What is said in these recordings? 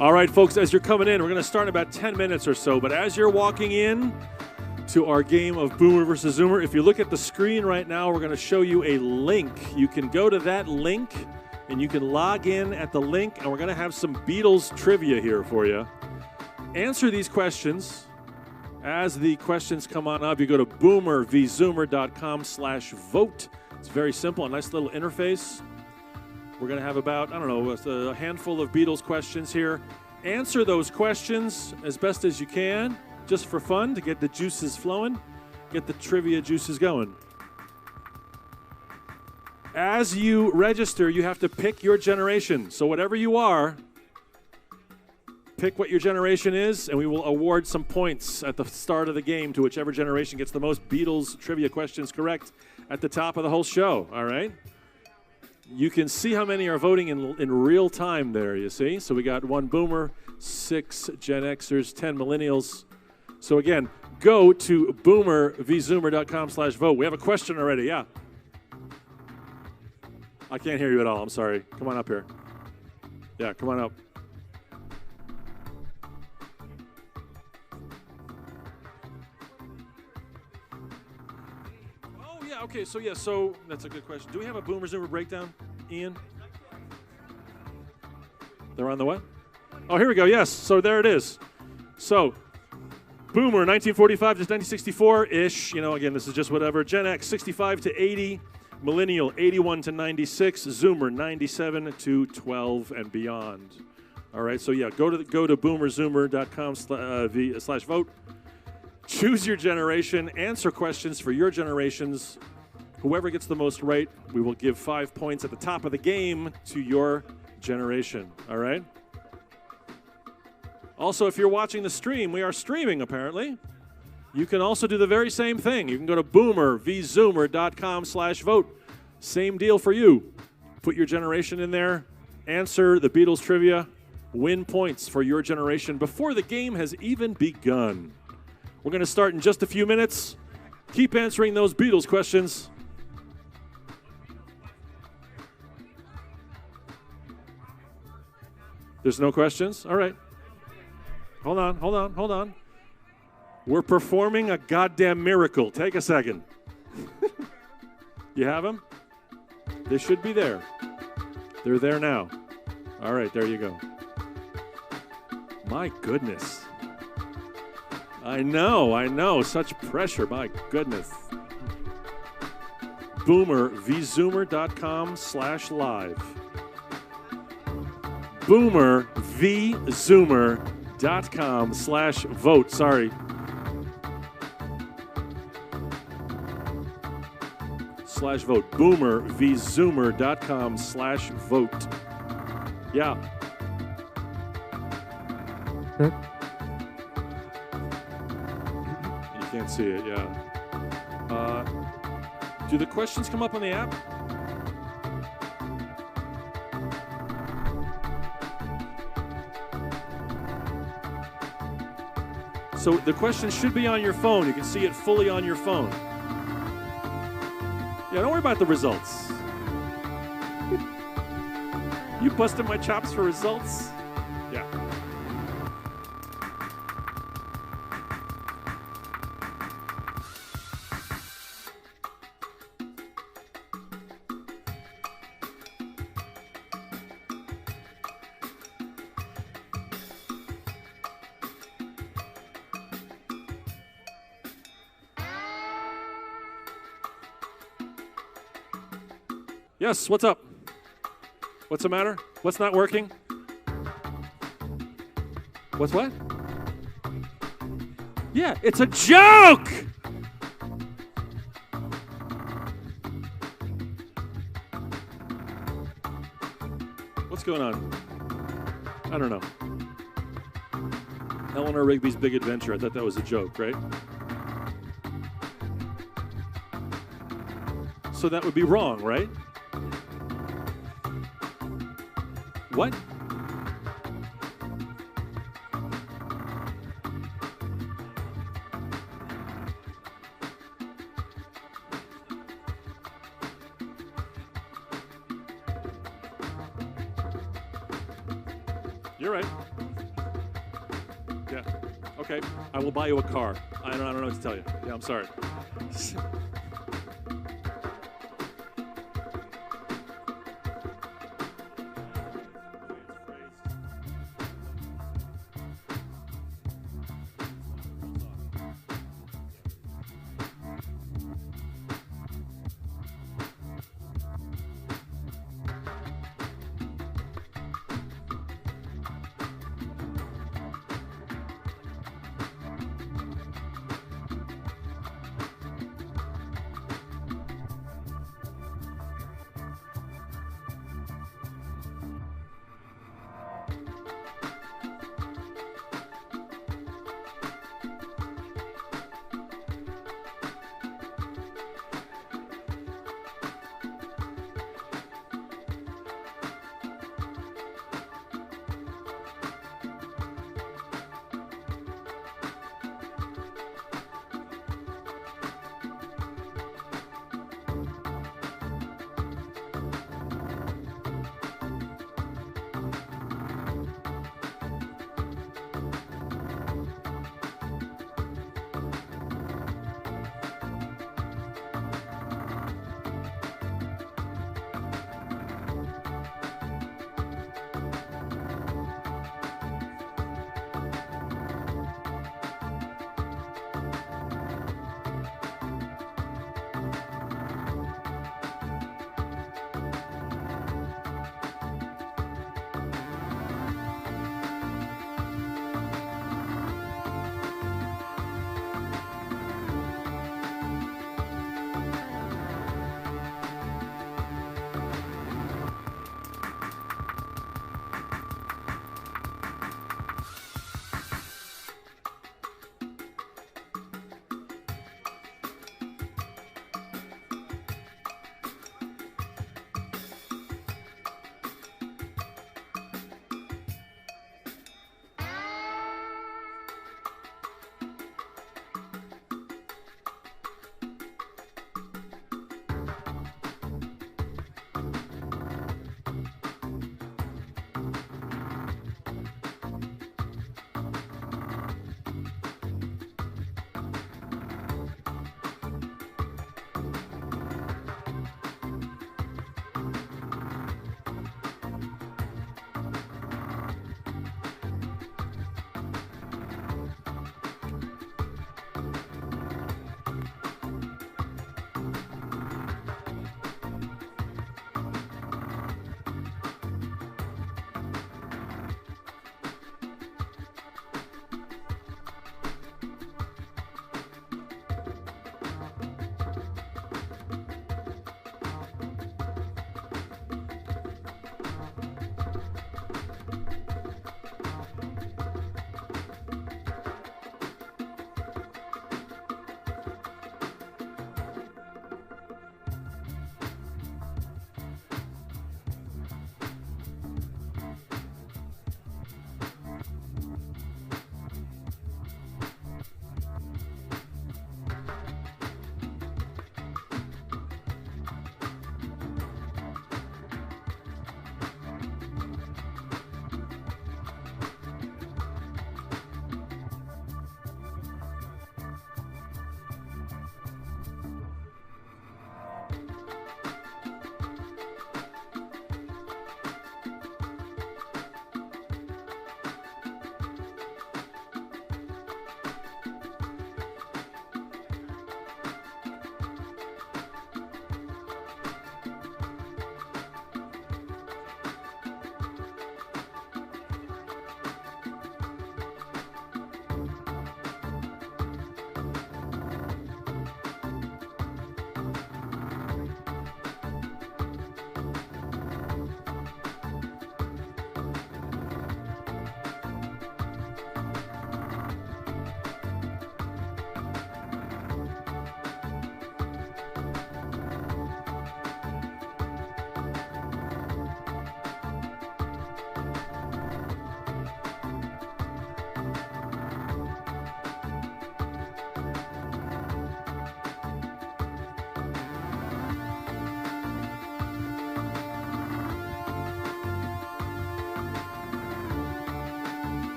All right, folks, as you're coming in, we're going to start in about 10 minutes or so. But as you're walking in to our game of Boomer versus Zoomer, if you look at the screen right now, we're going to show you a link. You can go to that link, and you can log in at the link, and we're going to have some Beatles trivia here for you. Answer these questions. As the questions come on up, you go to boomervzoomer.com/vote. It's very simple, a nice little interface. We're going to have about, I don't know, a handful of Beatles questions here. Answer those questions as best as you can, just for fun, to get the juices flowing, get the trivia juices going. As you register, you have to pick your generation. So whatever you are, pick what your generation is, and we will award some points at the start of the game to whichever generation gets the most Beatles trivia questions correct at the top of the whole show, all right? You can see how many are voting in real time there, you see? So we got 1 Boomer, 6 Gen Xers, 10 Millennials. So again, go to boomervzoomer.com/vote. We have a question already, yeah. I can't hear you at all, I'm sorry. Come on up here. Yeah, come on up. Okay, so that's a good question. Do we have a Boomer Zoomer breakdown, Ian? They're on the what? Oh, here we go, yes. So there it is. So, Boomer, 1945 to 1964-ish. You know, again, this is just whatever. Gen X, 65 to 80. Millennial, 81 to 96. Zoomer, 97 to 12 and beyond. All right, so yeah, go to boomerzoomer.com/vote. Choose your generation. Answer questions for your generations. Whoever gets the most right, we will give 5 points at the top of the game to your generation. All right? Also, if you're watching the stream, we are streaming apparently. You can also do the very same thing. You can go to boomervzoomer.com/vote. Same deal for you. Put your generation in there. Answer the Beatles trivia. Win points for your generation before the game has even begun. We're going to start in just a few minutes. Keep answering those Beatles questions. There's no questions? All right. Hold on. We're performing a goddamn miracle. Take a second. You have them? They should be there. They're there now. All right, there you go. My goodness. I know. Such pressure. My goodness. Boomervzoomer.com/live. Boomervzoomer.com/vote. Sorry. /vote. Boomervzoomer.com/vote. Yeah. You can't see it, yeah. Do the questions come up on the app? So the question should be on your phone. You can see it fully on your phone. Yeah, don't worry about the results. You busted my chops for results? Yeah. Yes, what's up? What's the matter? What's not working? What's what? Yeah, it's a joke! What's going on? I don't know. Eleanor Rigby's Big Adventure. I thought that was a joke, right? So that would be wrong, right? What? You're right. Yeah. Okay. I will buy you a car. I don't know what to tell you. Yeah, I'm sorry.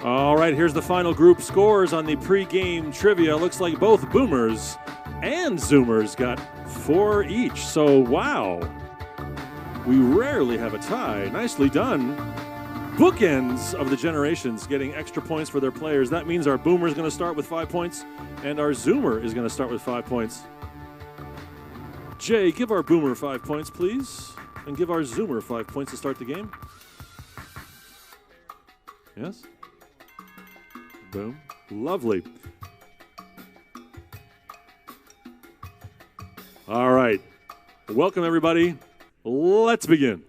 All right, here's the final group scores on the pregame trivia. Looks like both Boomers and Zoomers got 4 each. So, wow. We rarely have a tie. Nicely done. Bookends of the generations getting extra points for their players. That means our Boomer is going to start with 5 points, and our Zoomer is going to start with 5 points. Jay, give our Boomer 5 points, please, and give our Zoomer 5 points to start the game. Yes? Boom. Lovely. All right. Welcome, everybody. Let's begin.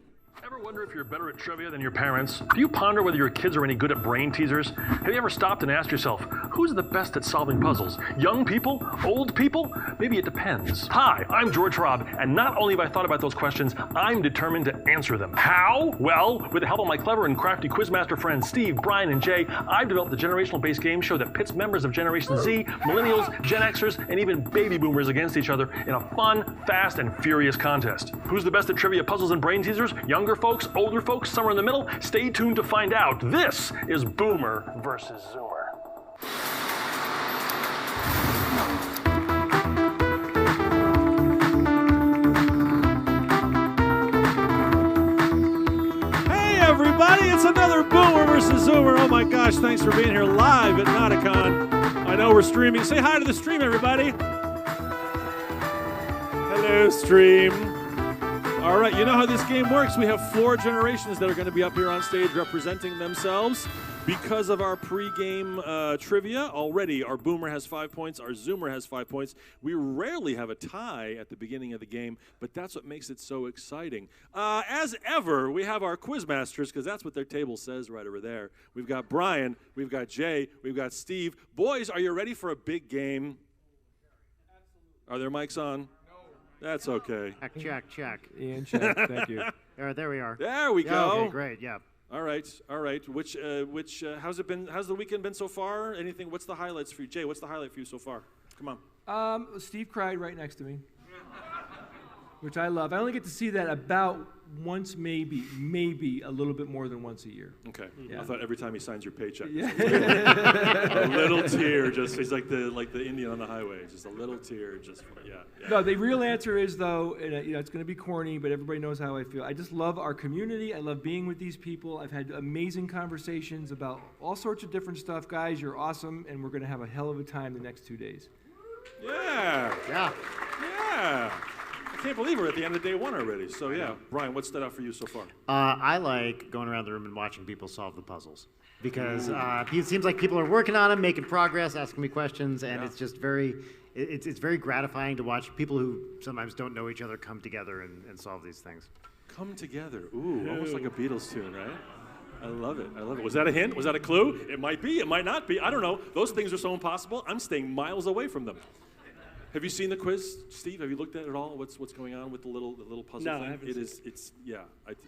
Ever wonder if you're better at trivia than your parents? Do you ponder whether your kids are any good at brain teasers? Have you ever stopped and asked yourself, who's the best at solving puzzles? Young people? Old people? Maybe it depends. Hi, I'm George Robb, and not only have I thought about those questions, I'm determined to answer them. How? Well, with the help of my clever and crafty quizmaster friends Steve, Brian, and Jay, I've developed a generational-based game show that pits members of Generation Z, Millennials, Gen Xers, and even Baby Boomers against each other in a fun, fast, and furious contest. Who's the best at trivia, puzzles, and brain teasers? Younger folks? Older folks? Somewhere in the middle? Stay tuned to find out. This is Boomer versus Zoomer. Hey everybody, it's another Boomer versus Zoomer. Oh my gosh, thanks for being here live at NOTACON. I know we're streaming. Say hi to the stream, everybody. Hello, stream. All right, you know how this game works. We have 4 generations that are going to be up here on stage representing themselves. Because of our pregame trivia, already our Boomer has 5 points, our Zoomer has 5 points. We rarely have a tie at the beginning of the game, but that's what makes it so exciting. As ever, we have our quizmasters, because that's what their table says right over there. We've got Brian, we've got Jay, we've got Steve. Boys, are you ready for a big game? Absolutely. Are their mics on? That's okay. Check. Ian, check. Thank you. All right, there we are. There we go. Okay, great. Yeah. All right. How's it been? How's the weekend been so far? Anything? What's the highlights for you, Jay? What's the highlight for you so far? Come on. Steve cried right next to me, which I love. I only get to see that about once, maybe a little bit more than once a year. Okay. Yeah. I thought every time he signs your paycheck, Yeah. a little tear. Just he's like the Indian on the highway. Just a little tear. Just yeah. No, the real answer is though, and it's going to be corny, but everybody knows how I feel. I just love our community. I love being with these people. I've had amazing conversations about all sorts of different stuff. Guys, you're awesome, and we're going to have a hell of a time the next 2 days. Yeah. Yeah. I can't believe we're at the end of day 1 already. So yeah, Brian, what stood out for you so far? I like going around the room and watching people solve the puzzles because it seems like people are working on them, making progress, asking me questions, and it's just it's very gratifying to watch people who sometimes don't know each other come together and solve these things. Come together. Ooh, almost like a Beatles tune, right? I love it. Was that a hint? Was that a clue? It might be. It might not be. I don't know. Those things are so impossible. I'm staying miles away from them. Have you seen the quiz, Steve? Have you looked at it at all? What's going on with the little puzzle thing? No, I haven't seen it. It's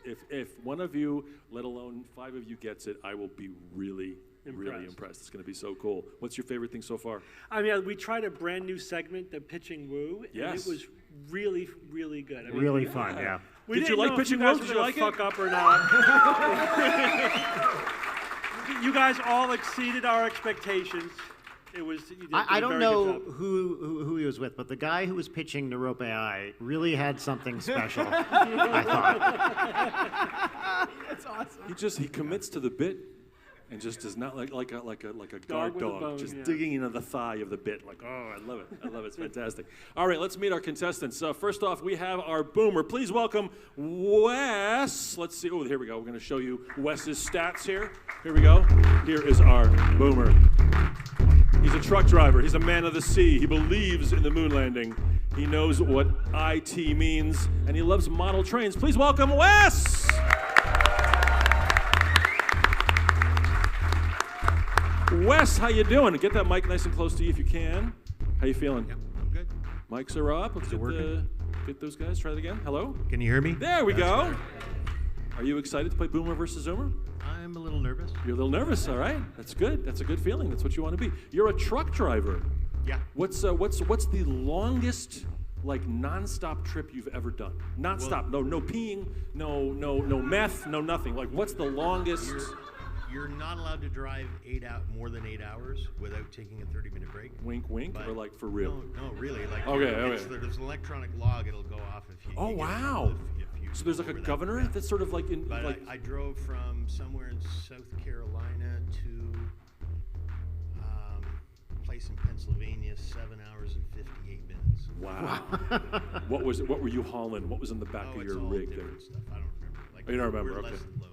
if one of you, let alone 5 of you, gets it, I will be really impressed. It's going to be so cool. What's your favorite thing so far? I mean, we tried a brand new segment, the Pitching Woo, and it was really, really good. I mean, Really fun, yeah. Did you like Pitching Woo? Did you like it? Fuck up or not? You guys all exceeded our expectations. It was. You did I a don't very know good job. who he was with, but the guy who was pitching Narope AI really had something special, I thought. That's awesome. He commits to the bit and just does not like a guard with a dog, bone, just yeah. digging into the thigh of the bit. Like, oh, I love it. It's fantastic. All right, let's meet our contestants. First off, we have our Boomer. Please welcome Wes. Let's see. Oh, here we go. We're going to show you Wes's stats here. Here we go. Here is our Boomer. He's a truck driver. He's a man of the sea. He believes in the moon landing. He knows what IT means, and he loves model trains. Please welcome Wes! Wes, how you doing? Get that mic nice and close to you if you can. How you feeling? Yep, I'm good. Mics are up. Let's get those guys. Try it again. Hello? Can you hear me? There we go. Better. Are you excited to play Boomer versus Zoomer? I'm a little nervous. You're a little nervous, all right? That's good. That's a good feeling. That's what you want to be. You're a truck driver. Yeah. What's the longest non-stop trip you've ever done? No peeing, no meth, no nothing. Like what's the longest? You're not allowed to drive more than 8 hours without taking a 30-minute break. Wink, wink, or like for real? No, really. Like there's an electronic log. It'll go off if you. Oh, you get in wow. trouble if you So there's like a governor Yeah. that's sort of like in. But like I drove from somewhere in South Carolina to place in Pennsylvania, 7 hours and 58 minutes. wow. What were you hauling? What was in the back of It's your all rig there? different stuff. I don't remember. Like, Oh, you don't remember, We're okay. less than loaded.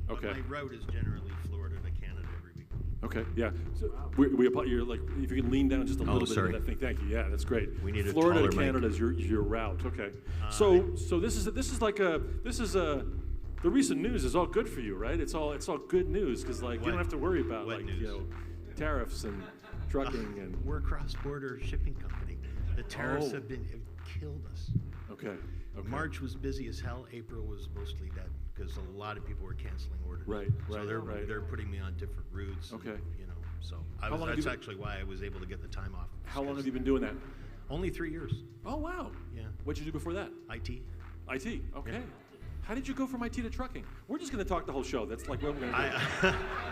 But Okay. my route is generally Florida to Canada every week. Okay, yeah. So we apply. You're like, if you can lean down just a little bit sorry. into that thing. Thank you. Yeah, that's great. We need a Florida to taller mic. Canada is your route. Okay. So this is the recent news is all good for you, right? It's all good news because like you don't have to worry about What like news? tariffs and trucking and. We're a cross-border shipping company. The tariffs Oh. have killed us. Okay. Okay. March was busy as hell. April was mostly dead because a lot of people were canceling orders. Right, So right. they're putting me on different routes. Okay. And, so How long have that's you been- actually why I was able to get the time off. How long have you been doing that? Only 3 years. Oh wow. Yeah. What'd you do before that? IT. IT. Okay. How did you go from IT to trucking? We're just going to talk the whole show. That's like what we're going to do.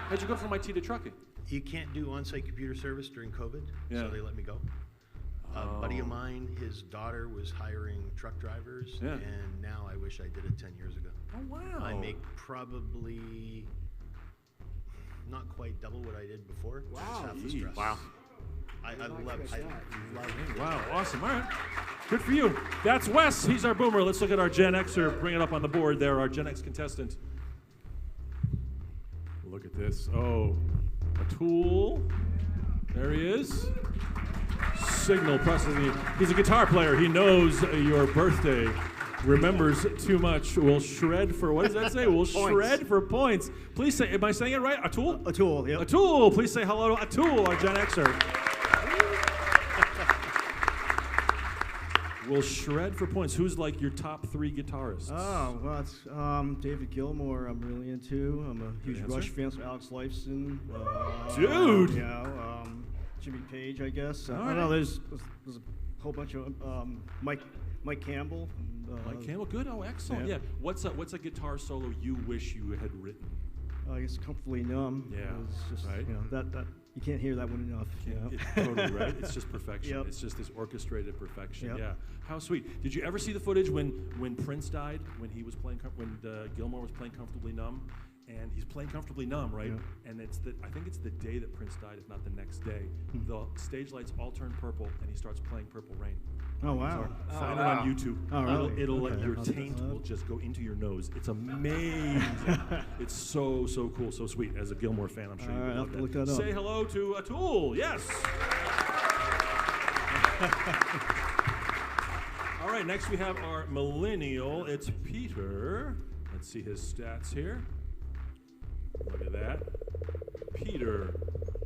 How'd you go from IT to trucking? You can't do on-site computer service during COVID, Yeah. so they let me go. A buddy of mine, his daughter was hiring truck drivers, Yeah. and now I wish I did it 10 years ago. Oh wow. I make probably not quite double what I did before. Wow. It's half the stress. Wow. I love it. Wow, awesome. All right. Good for you. That's Wes. He's our boomer. Let's look at our Gen Xer. Bring it up on the board there, our Gen X contestant. Look at this. Oh, a tool. There he is. Signal processing. He's a guitar player. He knows your birthday. Remembers too much. Will shred for, what does that say? Will shred for points. Please say, am I saying it right? Atul? Atul, yep. Atul. Please say hello to Atul, our Gen Xer. Will shred for points. Who's like your top 3 guitarists? Oh, well, it's David Gilmour I'm really into. I'm a huge answer. Rush fan, so Alex Lifeson. Dude! Yeah, Jimmy Page, I guess. I All don't know, right. there's a whole bunch of Mike Campbell. Mike Campbell, good. Oh, excellent. Yeah. Yeah. What's a guitar solo you wish you had written? I guess Comfortably Numb. Yeah, It's just, right. that you can't hear that one enough. Totally right. It's just perfection. Yep. It's just this orchestrated perfection. Yep. Yeah. How sweet. Did you ever see the footage when Prince died? When he was playing, when Gilmour was playing Comfortably Numb, and he's playing Comfortably Numb, right? Yep. And I think it's the day that Prince died, if not the next day. The stage lights all turn purple, and he starts playing Purple Rain. Oh, wow. Find it on YouTube. Oh, really? It'll Okay. let your I'll check taint that out. will just go into your nose. It's amazing. It's so cool, so sweet. As a Gilmour fan, I'm sure you All would right, I'll love have to look that up. Say hello to Atul. Yes. All right. Next we have our millennial. It's Peter. Let's see his stats here. Look at that. Peter,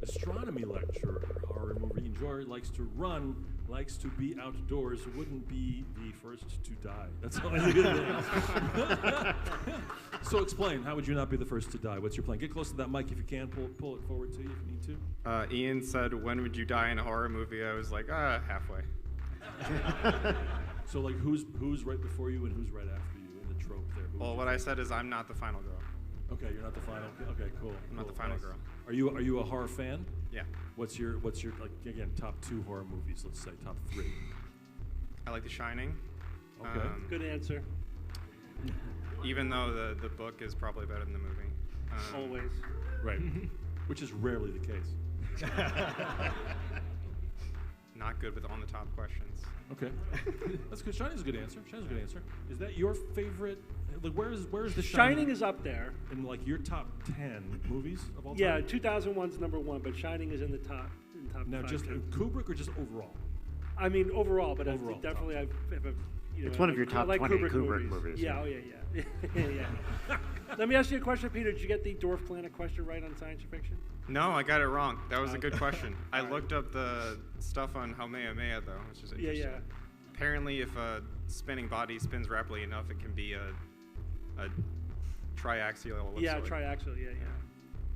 astronomy lecturer, horror movie enjoyer, likes to run, likes to be outdoors, wouldn't be the first to die. That's always a good thing. So explain, how would you not be the first to die? What's your plan? Get close to that mic if you can. Pull it forward to you if you need to. Ian said, when would you die in a horror movie? I was like, halfway. So like, who's right before you and who's right after you in the trope there? Who Well, would what you I think? said is I'm not the final girl. Okay, you're not the final. Okay, cool. I'm not cool, the final nice. girl. Are you a horror fan? Yeah. What's your like again top 2 horror movies? Let's say top 3. I like The Shining. Okay. Good answer. Even though the book is probably better than the movie. Always. Right. Which is rarely the case. Not good with on-the-top questions. Okay. That's good. Shining's a good answer. Shining's a good answer. Is that your favorite? Like, where is the Shining is up there. in like your top 10 movies of all Yeah, time? 2001's number 1, but Shining is in the top. Now, 5 just too. Kubrick or just overall? I mean, overall, but Overall, definitely I've It's one of your top 20 Kubrick Kubrick movies, Yeah, yeah. oh yeah. Let me ask you a question, Peter. Did you get the dwarf planet question right on science fiction? No, I got it wrong. That was a good question. I looked up the stuff on Haumea though, which is interesting. Yeah. Apparently, if a spinning body spins rapidly enough, it can be a triaxial ellipsoid. Yeah, triaxial. Yeah.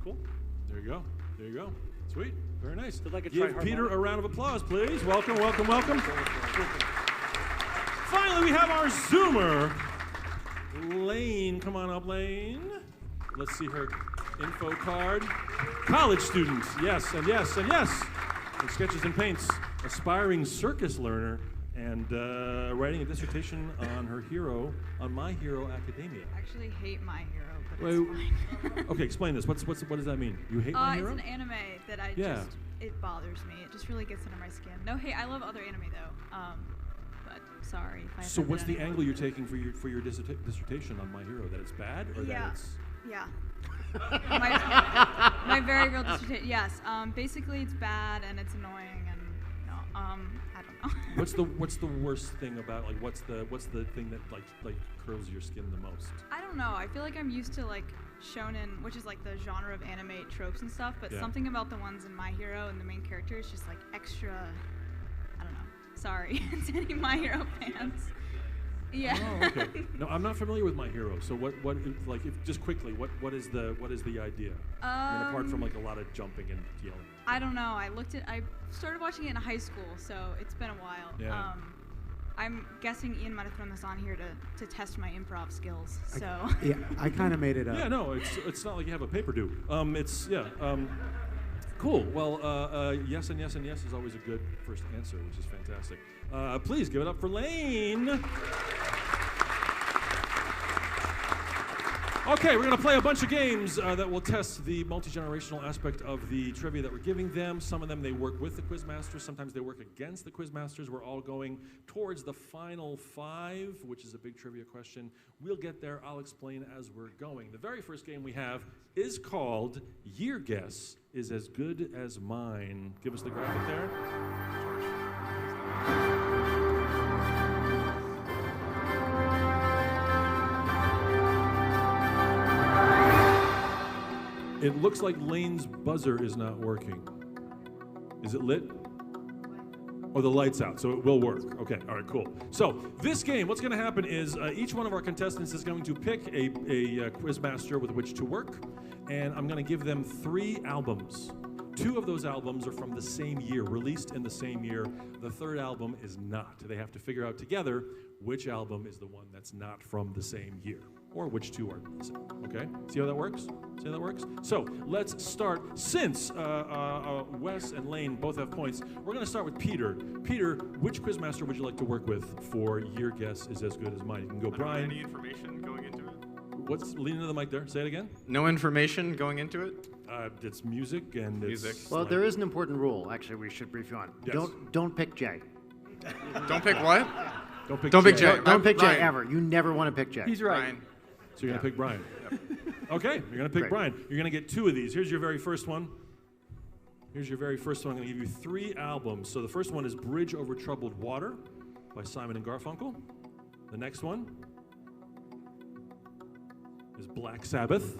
Cool. There you go. There you go. Sweet. Very nice. So like a Give triharmonic. Peter a round of applause, please. Welcome, welcome, welcome. Finally, we have our Zoomer, Lane. Come on up, Lane. Let's see her Info card. College students. Yes, and yes, and yes. With sketches and paints. Aspiring circus learner. And writing a dissertation on her hero, on My Hero Academia. I actually hate My Hero, but it's fine. Okay, explain this. What does that mean? You hate My Hero? It's an anime that it bothers me. It just really gets under my skin. No hate, I love other anime though. But sorry if I So what's the anyone. angle you're taking for your dissertation on My Hero? That it's bad, or that it's... Yeah. my very real dissertation. Yes. Basically, it's bad and it's annoying and I don't know. What's the worst thing about, like, what's the thing that like curls your skin the most? I don't know. I feel like I'm used to like shonen, which is like the genre of anime tropes and stuff, but something about the ones in My Hero and the main character is just like extra. I don't know. Sorry to any My Hero fans. Yeah. Oh, okay. No, I'm not familiar with My Hero. So what like, if just quickly, what is the idea? I mean, apart from like a lot of jumping and yelling. I don't know. I started watching it in high school, so it's been a while. Yeah. I'm guessing Ian might have thrown this on here to test my improv skills. So. I kind of made it up. Yeah, no, it's not like you have a paper due. Cool. Well, yes and yes and yes is always a good first answer, which is fantastic. Please give it up for Lane. Okay, we're going to play a bunch of games that will test the multi-generational aspect of the trivia that we're giving them. Some of them they work with the Quizmasters. Sometimes they work against the Quizmasters. We're all going towards the final 5, which is a big trivia question. We'll get there. I'll explain as we're going. The very first game we have is called Year Guess is as Good as Mine. Give us the graphic there. It looks like Lane's buzzer is not working. Is it lit? Oh, the light's out, so it will work. Okay, all right, cool. So this game, what's going to happen is each one of our contestants is going to pick a quizmaster with which to work, and I'm going to give them 3 albums. 2 of those albums are from the same year, released in the same year. The third album is not. They have to figure out together which album is the one that's not from the same year, or which 2 are the same. Okay? See how that works? See how that works? So let's start. Since Wes and Lane both have points, we're going to start with Peter. Peter, which quizmaster would you like to work with for Your Guess is as Good as Mine? You can go Brian. Any information going into it? Lean into the mic there. Say it again. No information going into it? It's music and music. Well, there is an important rule. Actually, we should brief you on. Yes. Don't pick Jay. Don't pick what? Don't pick Jay. Don't pick Jay Ryan. ever. You never want to pick Jay. He's right. Ryan. So you're going to pick Brian. Yep. Okay, you're going to pick Great. Brian. You're going to get 2 of these. Here's your very first one. Here's your very first one. I'm going to give you 3 albums. So the first one is Bridge Over Troubled Water by Simon and Garfunkel. The next one is Black Sabbath,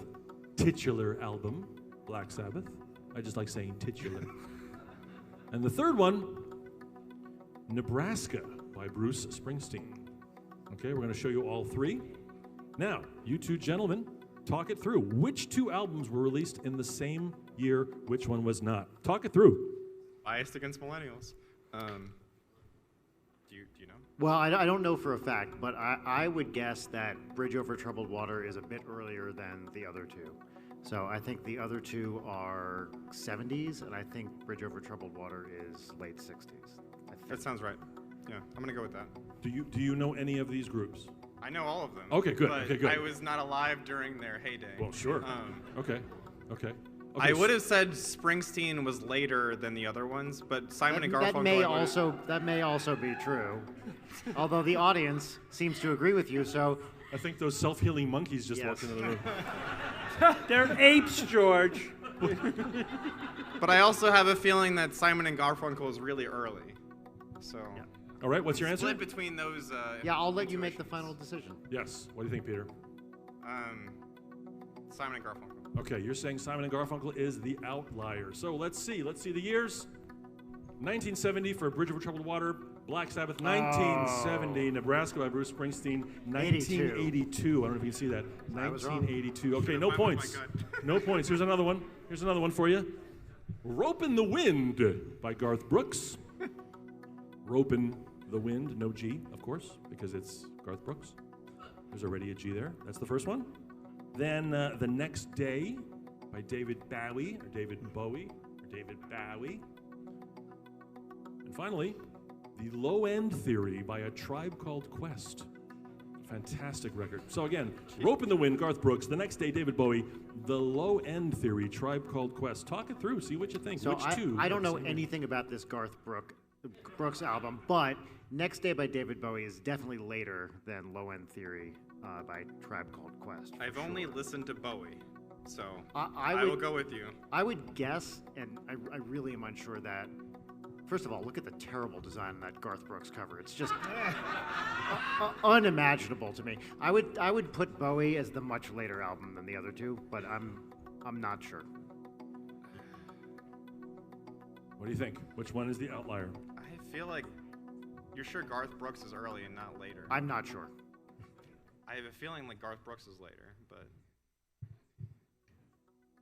titular album, Black Sabbath. I just like saying titular. And the third one, Nebraska by Bruce Springsteen. Okay, we're going to show you all 3. Now, you 2 gentlemen, talk it through. Which 2 albums were released in the same year? Which one was not? Talk it through. Biased against millennials. Do you know? Well, I don't know for a fact, but I would guess that Bridge Over Troubled Water is a bit earlier than the other 2. So I think the other 2 are 70s, and I think Bridge Over Troubled Water is late 60s. That sounds right. Yeah, I'm gonna go with that. Do you know any of these groups? I know all of them. Okay, good. But Okay, good. I was not alive during their heyday. Well, sure. Okay. I would have said Springsteen was later than the other ones, but Simon and Garfunkel. That may also be true. Although the audience seems to agree with you, so I think those self-healing monkeys just walked into the room. They're apes, George. But I also have a feeling that Simon and Garfunkel is really early. So. Yeah. All right, what's your answer? Split between those. I'll let you make the final decision. Yes. What do you think, Peter? Simon and Garfunkel. Okay, you're saying Simon and Garfunkel is the outlier. So let's see the years. 1970 for Bridge Over Troubled Water, Black Sabbath. 1970, Nebraska by Bruce Springsteen. 1982. I don't know if you can see that. I was wrong. 1982. Okay, no points. No points. Here's another one. Here's another one for you. Ropin' the Wind by Garth Brooks. Ropin' the Wind, no G, of course, because it's Garth Brooks. There's already a G there. That's the first one. Then The Next Day by David Bowie, or David Bowie, or David Bowie. And finally, The Low End Theory by A Tribe Called Quest. Fantastic record. So again, Rope in the Wind, Garth Brooks. The next day, David Bowie. The Low End Theory, Tribe Called Quest. Talk it through. See what you think. So Which two? I don't know anything about this Garth Brooks album, but Next Day by David Bowie is definitely later than Low End Theory by Tribe Called Quest. I've only listened to Bowie, so I will go with you. I would guess, and I really am unsure that. First of all, look at the terrible design on that Garth Brooks cover. It's just unimaginable to me. I would put Bowie as the much later album than the other two, but I'm not sure. What do you think? Which one is the outlier? I feel like you're sure Garth Brooks is early and not later. I'm not sure. I have a feeling like Garth Brooks is later, but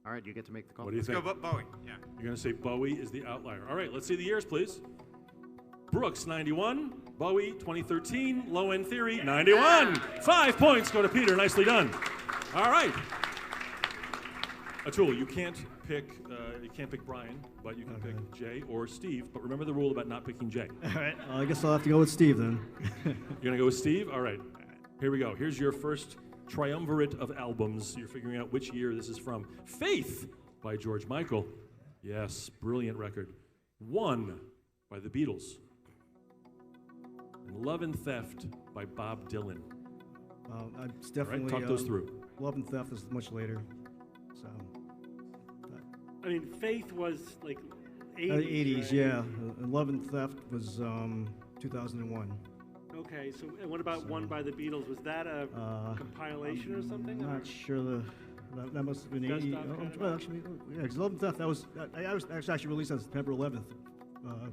all right, you get to make the call. What do you think? Let's go Bowie. Yeah. You're going to say Bowie is the outlier. All right, let's see the years, please. Brooks, 91. Bowie, 2013. Low End Theory, 91. 5 points go to Peter. Nicely done. All right. Atul, you can't pick Brian, but you can pick Jay or Steve. But remember the rule about not picking Jay. All right. I guess I'll have to go with Steve then. You're going to go with Steve? All right. Here we go. Here's your first triumvirate of albums. You're figuring out which year this is from. Faith by George Michael. Yes, brilliant record. One by the Beatles. And Love and Theft by Bob Dylan. It's definitely. Right, talk those through. Love and Theft is much later. So. I mean, Faith was like 80s. 80s, right? yeah. And Love and Theft was 2001. Okay, so and what about One by the Beatles? Was that a compilation or something? I'm not sure. That must have been 80. Well, actually, yeah, because Love and Theft, that was actually released on September 11th,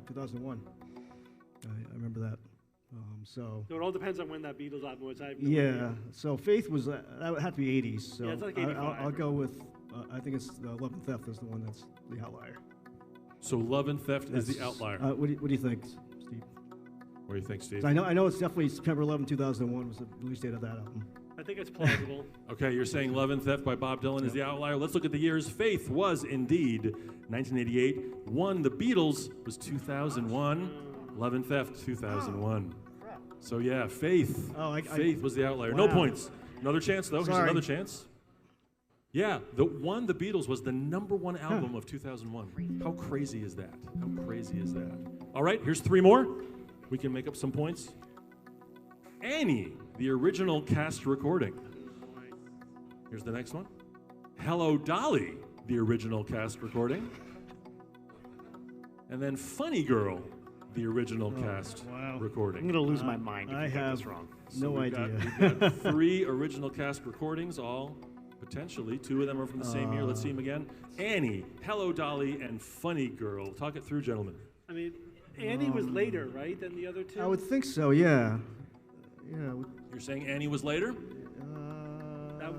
2001. I remember that. So it all depends on when that Beatles album was. I have no yeah, idea. so Faith was that would have to be 80s. So yeah, it's like 85. I'll go with. I think it's Love and Theft is the one that's the outlier. So Love and Theft is the outlier. What do you think, Steve? What do you think, Steve? So I know it's definitely September 11, 2001 was the release date of that album. I think it's plausible. Okay, you're saying Love and Theft by Bob Dylan is the outlier. Let's look at the years. Faith was indeed 1988. One, the Beatles, was 2001. Love and Theft, 2001. So yeah, Faith. Faith was the outlier. Wow. No points. Another chance, though. Sorry. Here's another chance. Yeah, the Beatles was the #1 album of 2001. How crazy is that? How crazy is that? All right, here's 3 more. We can make up some points. Annie, the original cast recording. Here's the next one. Hello, Dolly, the original cast recording. And then Funny Girl, the original cast recording. I'm going to lose my mind if I you get have this wrong. no idea. We've got 3 original cast recordings, all potentially. 2 of them are from the same year. Let's see them again. Annie, Hello, Dolly, and Funny Girl. Talk it through, gentlemen. I mean, Annie was later, right, than the other two? I would think so. Yeah. Yeah. You're saying Annie was later?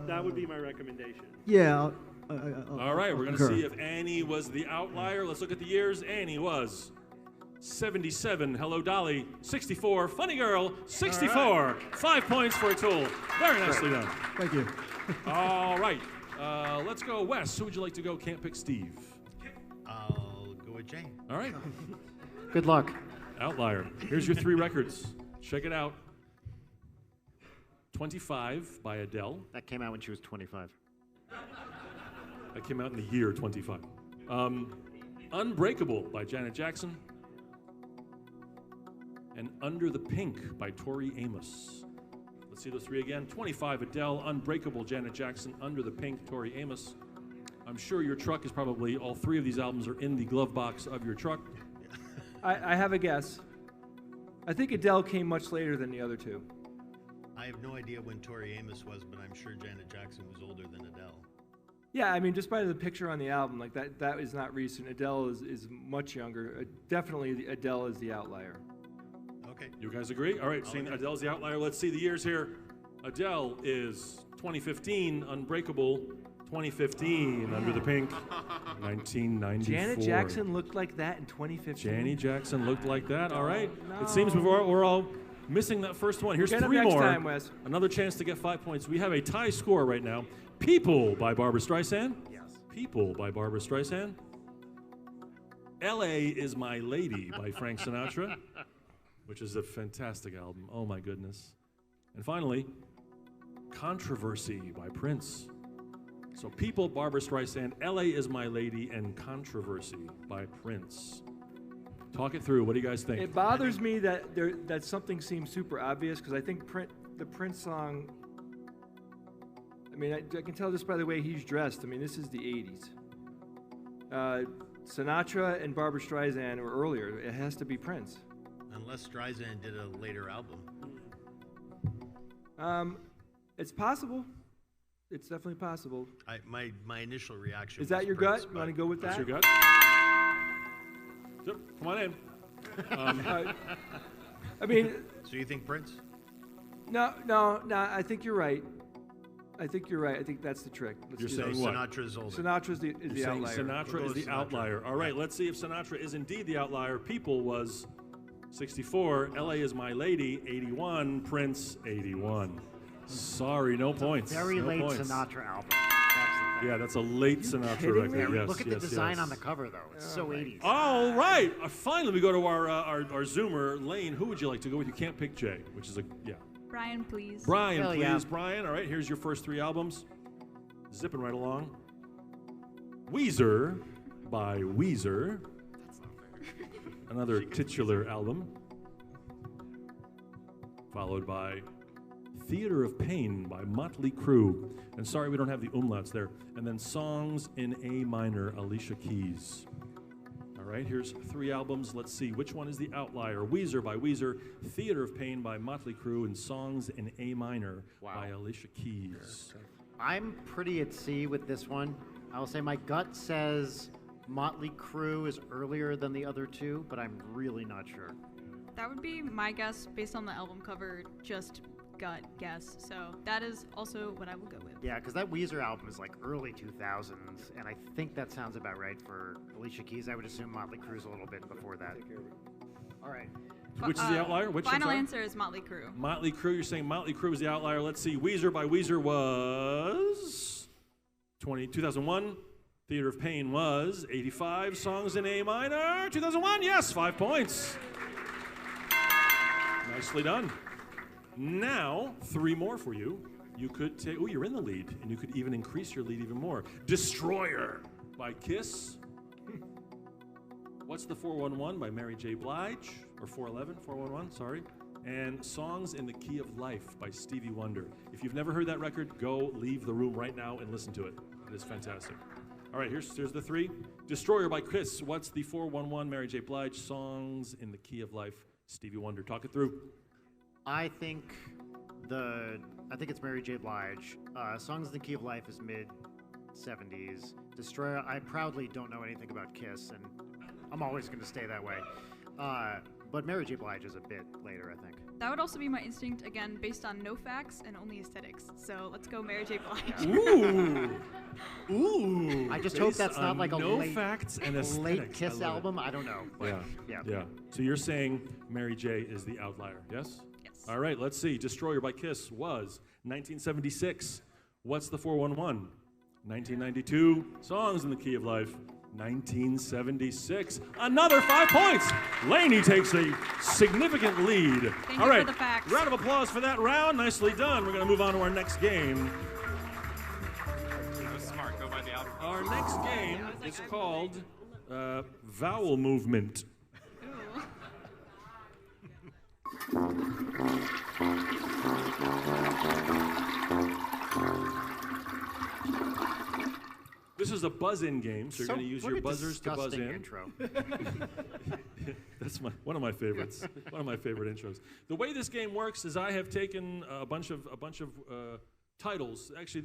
That would be my recommendation. Yeah. All right, we're going to see if Annie was the outlier. Let's look at the years. Annie was 77. Hello, Dolly. 64. Funny Girl. 64. Right. 5 points for Atul. Very nicely done. Thank you. All right. Let's go, Wes. Who would you like to go? Can't pick Steve. I'll go with Jay. All right. Good luck. Outlier. Here's your 3 records. Check it out. 25 by Adele. That came out when she was 25. That came out in the year 25. Unbreakable by Janet Jackson. And Under the Pink by Tori Amos. Let's see those 3 again. 25 Adele, Unbreakable Janet Jackson, Under the Pink Tori Amos. I'm sure your truck is probably, all 3 of these albums are in the glove box of your truck. I have a guess. I think Adele came much later than the other 2. I have no idea when Tori Amos was, but I'm sure Janet Jackson was older than Adele. Yeah, I mean, just by the picture on the album, like that is not recent. Adele is much younger. Definitely Adele is the outlier. Okay. You guys agree? All right, seeing Adele's the outlier, let's see the years here. Adele is 2015, Unbreakable, 2015, Under the Pink, 1994. Janet Jackson looked like that in 2015? Janet Jackson looked like that, all right. No. It seems we're all missing that first one. Here's 3 more. Time, Wes. Another chance to get 5 points. We have a tie score right now. People by Barbra Streisand. Yes. People by Barbra Streisand. L.A. is My Lady by Frank Sinatra, which is a fantastic album. Oh my goodness. And finally, Controversy by Prince. So People, Barbra Streisand, L.A. is My Lady, and Controversy by Prince. Talk it through. What do you guys think? It bothers me that that something seems super obvious, because I think the Prince song, I mean, I can tell just by the way he's dressed. I mean, this is the 80s. Sinatra and Barbra Streisand were earlier. It has to be Prince. Unless Streisand did a later album. It's possible. It's definitely possible. My initial reaction is that was your Prince, gut? You want to go with that? That's your gut? Yep, come on in. I mean... So you think Prince? No, I think you're right. I think that's the trick. You're saying what? Sinatra's older. Sinatra is the outlier. Sinatra is the outlier. All right, let's see if Sinatra is indeed the outlier. People was 64. L.A. is My Lady, 81. Prince, 81. Sorry, no points. Very no late points. Sinatra album. Yeah, that's a late Sinatra record. Yes, Look at the design on the cover, though. It's so 80s. All right. Finally, we go to our Zoomer. Lane, who would you like to go with? You can't pick Jay, which is Brian, please. Brian, Hell please. yeah. Brian. All right, here's your first 3 albums. Zipping right along. Weezer by Weezer. That's not fair. Another titular album. Followed by Theater of Pain by Motley Crue. And sorry we don't have the umlauts there. And then Songs in A Minor, Alicia Keys. All right, here's 3 albums. Let's see, which one is the outlier? Weezer by Weezer, Theater of Pain by Motley Crue, and Songs in A Minor by Alicia Keys. I'm pretty at sea with this one. I'll say my gut says Motley Crue is earlier than the other 2, but I'm really not sure. That would be my guess based on the album cover, just gut guess. So that is also what I will go with. Yeah, because that Weezer album is like early 2000s, and I think that sounds about right for Alicia Keys. I would assume Motley Crue's a little bit before that. All right. Which is the outlier? Which final answer is Motley Crue. Motley Crue, you're saying Motley Crue is the outlier. Let's see, Weezer by Weezer was 2001. Theater of Pain was 85. Songs in A Minor, 2001. Yes, 5 points. Nicely done. Now, 3 more for you. You could take, oh, you're in the lead, and you could even increase your lead even more. Destroyer by Kiss. What's the 411 by Mary J. Blige, or 411, sorry. And Songs in the Key of Life by Stevie Wonder. If you've never heard that record, go leave the room right now and listen to it. It is fantastic. All right, here's the 3. Destroyer by Kiss. What's the 411 Mary J. Blige? Songs in the Key of Life, Stevie Wonder. Talk it through. I think it's Mary J. Blige. Songs in the Key of Life is mid-70s. Destroyer, I proudly don't know anything about Kiss, and I'm always going to stay that way. But Mary J. Blige is a bit later, I think. That would also be my instinct, again, based on no facts and only aesthetics. So let's go Mary J. Blige. Ooh. I just hope that's not like a facts and late Kiss album. I don't know. But yeah. So you're saying Mary J. is the outlier, yes? Yes. All right, let's see. Destroyer by Kiss was 1976. What's the 411? 1992. Songs in the Key of Life. 1976. Another 5 points. Laney takes a significant lead. Thank All you right, for the facts. round of applause for that round. Nicely done. We're going to move on to our next game. That was smart. Go by the album. Our next game is called Vowel Movement. This is a buzz-in game, so you're going to use your buzzers to buzz in. Intro. That's one of my favorites. One of my favorite intros. The way this game works is I have taken a bunch of titles. Actually,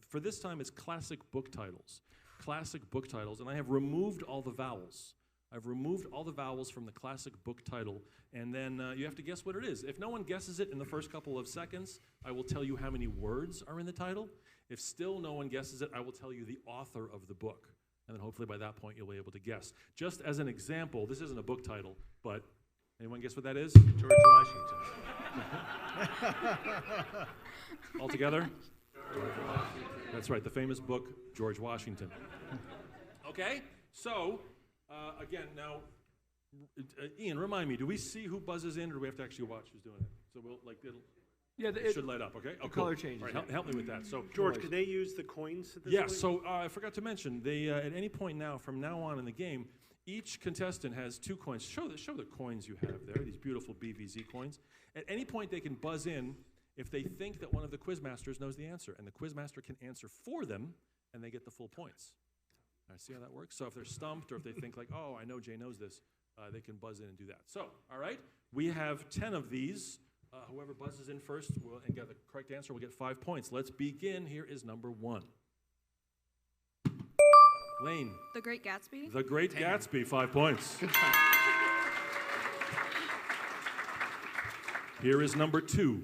for this time it's classic book titles. Classic book titles, and I have removed all the vowels. I've removed all the vowels from the classic book title, and then you have to guess what it is. If no one guesses it in the first couple of seconds, I will tell you how many words are in the title. If still no one guesses it, I will tell you the author of the book. And then hopefully by that point you'll be able to guess. Just as an example, this isn't a book title, but anyone guess what that is? George Washington. All together? That's right, the famous book, George Washington. Okay, so, again, now, Ian, remind me, do we see who buzzes in, or do we have to actually watch who's doing it? So we'll, it should light up, okay? Oh, color cool. changes. All right, help me with that. So, George, can they use the coins at this yeah, point? so I forgot to mention, they, at any point now, from now on in the game, each contestant has 2 coins. Show the coins you have there, these beautiful BVZ coins. At any point, they can buzz in if they think that one of the quizmasters knows the answer, and the quizmaster can answer for them, and they get the full points. All right, see how that works? So if they're stumped, or if they think like, oh, I know Jay knows this, they can buzz in and do that. So, all right, we have 10 of these. Whoever buzzes in first and get the correct answer will get 5 points. Let's begin. Here is number 1. Lane. The Great Gatsby. The Great Gatsby, 5 points. Here is number 2.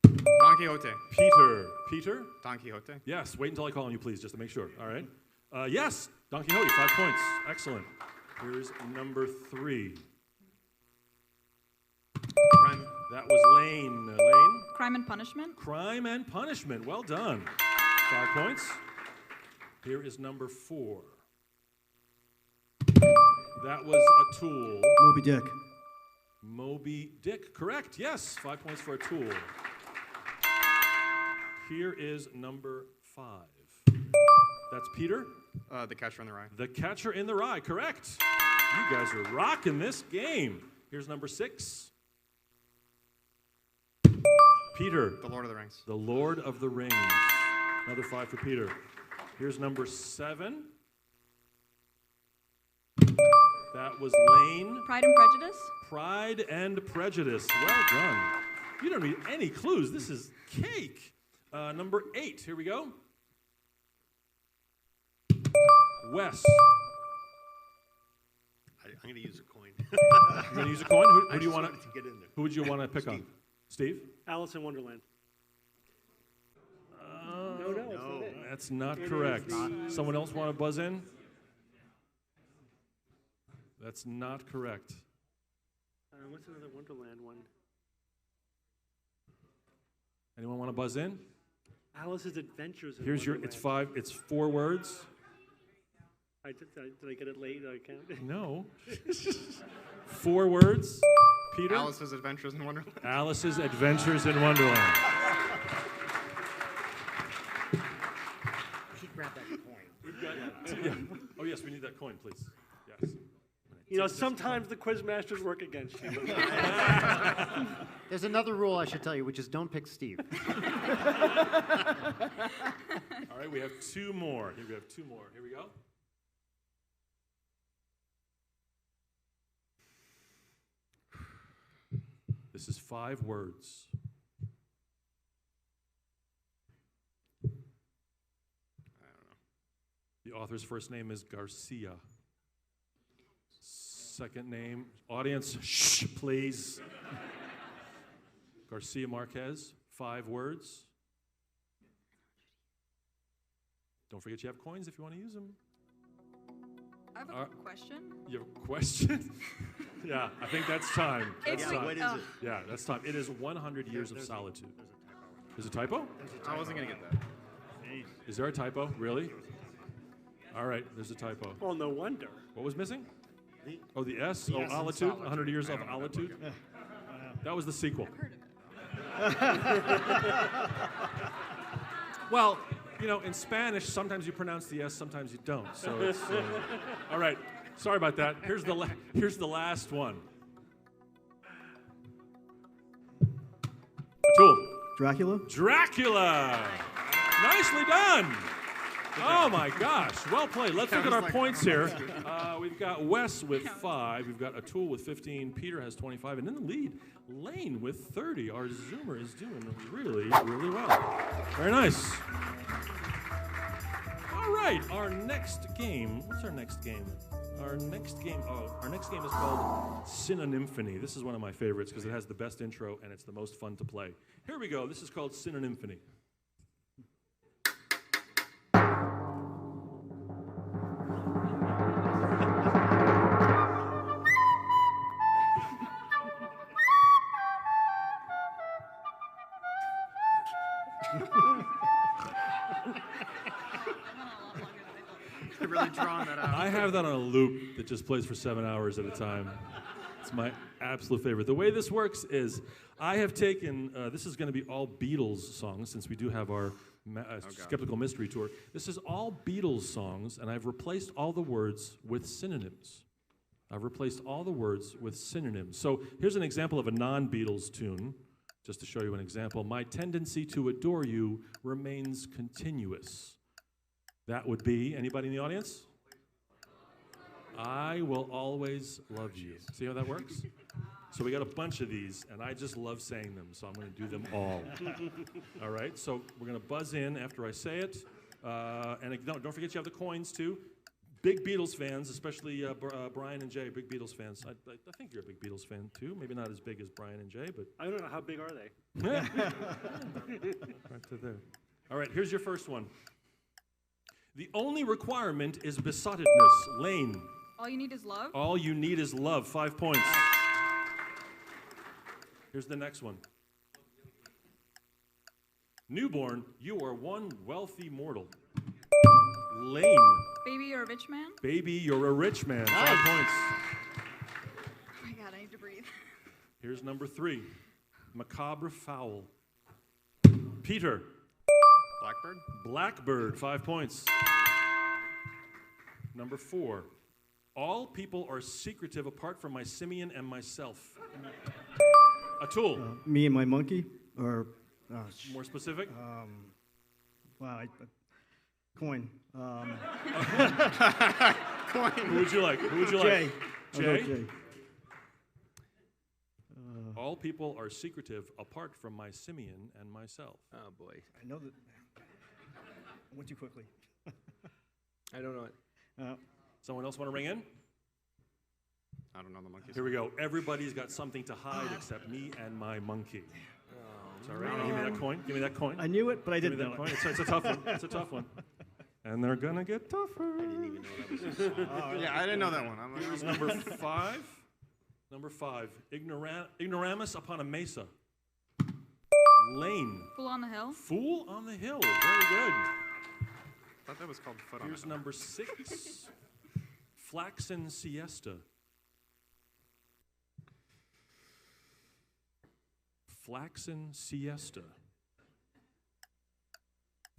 Don Quixote. Peter. Don Quixote. Yes, wait until I call on you, please, just to make sure. All right. Yes, Don Quixote, 5 points. Excellent. Here's number 3. Crime. That was Lane. Lane? Crime and Punishment. Crime and Punishment. Well done. 5 points. Here is number 4. That was a tool. Moby Dick. Moby Dick. Correct. Yes. 5 points for a tool. Here is number 5. That's Peter. The Catcher in the Rye. The Catcher in the Rye. Correct. You guys are rocking this game. Here's number 6. Peter. The Lord of the Rings. The Lord of the Rings. Another 5 for Peter. Here's number 7. That was Lane. Pride and Prejudice. Pride and Prejudice. Well done. You don't need any clues. This is cake. Number 8. Here we go. Wes. I'm going to use a coin. You're going to use a coin? Who do you want to get in there? Who would you want to pick on? Steve? Alice in Wonderland. No, it's not it. That's not correct. Someone else want to buzz in? That's not correct. What's another Wonderland one? Anyone want to buzz in? Alice's Adventures in Here's Wonderland. it's 4 words. Did I get it late? Did I count? No. 4 words. Peter? Alice's Adventures in Wonderland. Alice's Adventures in Wonderland. He grabbed that coin. Yeah. Oh, yes, we need that coin, please. Yes. You know, sometimes the quizmasters work against you. There's another rule I should tell you, which is don't pick Steve. All right, we have 2 more. Here we have 2 more. Here we go. This is 5 words. I don't know. The author's first name is Garcia. Second name, audience, shh, please. Garcia Marquez, 5 words. Don't forget you have coins if you want to use them. I have a question. You have a question? Yeah, I think that's time. That's time. What is it? Yeah, that's time. It is 100 Years of Solitude. There's a typo? I wasn't going to get that. Is there a typo? Really? All right, there's a typo. Well, no wonder. What was missing? Oh, the S? Oh, Solitude? 100 Years of Solitude? That was the sequel. I've heard of it. Well, you know, in Spanish, sometimes you pronounce the S, sometimes you don't. So it's all right. Sorry about that. Here's the last one. Tool. Dracula? Dracula. Nicely done. Oh my gosh, well played. Let's look at our points here. We've got Wes with 5. We've got Atul with 15. Peter has 25, and in the lead, Lane with 30. Our Zoomer is doing really, really well. Very nice. All right, our next game. What's our next game? Our next game is called Synonymphony. This is one of my favorites because it has the best intro and it's the most fun to play. Here we go. This is called Synonymphony. really drawn that out. I have that on a loop that just plays for 7 hours at a time. It's my absolute favorite. The way this works is I have taken, this is going to be all Beatles songs since we do have our Skeptical Mystery Tour. This is all Beatles songs, and I've replaced all the words with synonyms. I've replaced all the words with synonyms. So here's an example of a non-Beatles tune, just to show you an example. My tendency to adore you remains continuous. That would be, anybody in the audience? I will always love you. See how that works? So we got a bunch of these, and I just love saying them, so I'm going to do them all. All right, so we're going to buzz in after I say it. And don't forget you have the coins, too. Big Beatles fans, especially Brian and Jay, big Beatles fans. I think you're a big Beatles fan, too. Maybe not as big as Brian and Jay, but... I don't know, how big are they? Right to there. All right, here's your first one. The only requirement is besottedness. Lane. All you need is love? All you need is love. 5 points. Here's the next one. Newborn, you are one wealthy mortal. Lane. Baby, you're a rich man? Baby, you're a rich man. 5 points. Oh my God, I need to breathe. Here's number 3. Macabre fowl. Peter. Blackbird? Blackbird. 5 points. Number 4. All people are secretive apart from my simian and myself. Atul. Me and my monkey, or more specific? Wow, coin. Coin. Who would you like? Who would you Jay. like? I'll Jay. go Jay. All people are secretive apart from my simian and myself. Oh boy. I know that. I went too quickly. I don't know it. Someone else want to ring in? I don't know the monkeys. Here we go. Everybody's got something to hide except me and my monkey. It's all right. Give me that coin. Give me that coin. I knew it, but I Give me didn't that know coin. it. It's a tough one. It's a tough one. And they're gonna get tougher. I didn't even know that was a song. Yeah, I didn't know that one. Here's number 5. Number 5. Ignoramus upon a mesa. Lane. Fool on the hill? Fool on the hill. Very good. I thought that was called Foot on Here's the Hill. number 6. Flaxen siesta. Flaxen siesta.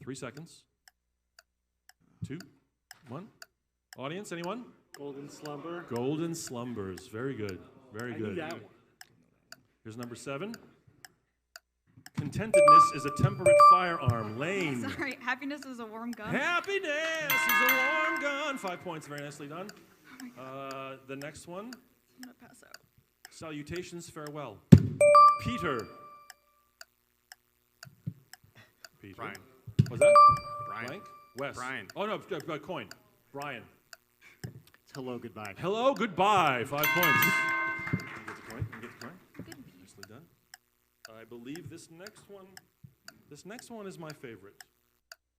3 seconds. 2, 1. Audience, anyone? Golden slumber. Golden slumbers. Very good. Very I good. knew that one. Here's number 7. Contentedness is a temperate firearm. Lane. Sorry, happiness is a warm gun. Happiness is a warm gun. 5 points. Very nicely done. The next one. I'm gonna pass out. Salutations, farewell. Peter. Peter. Brian. What's that? Brian. Blank? Wes. Brian. Oh, no, coin. Brian. It's hello, goodbye. Hello, goodbye. 5 points. You get the coin. You get the coin. Nicely done. I believe this next one is my favorite.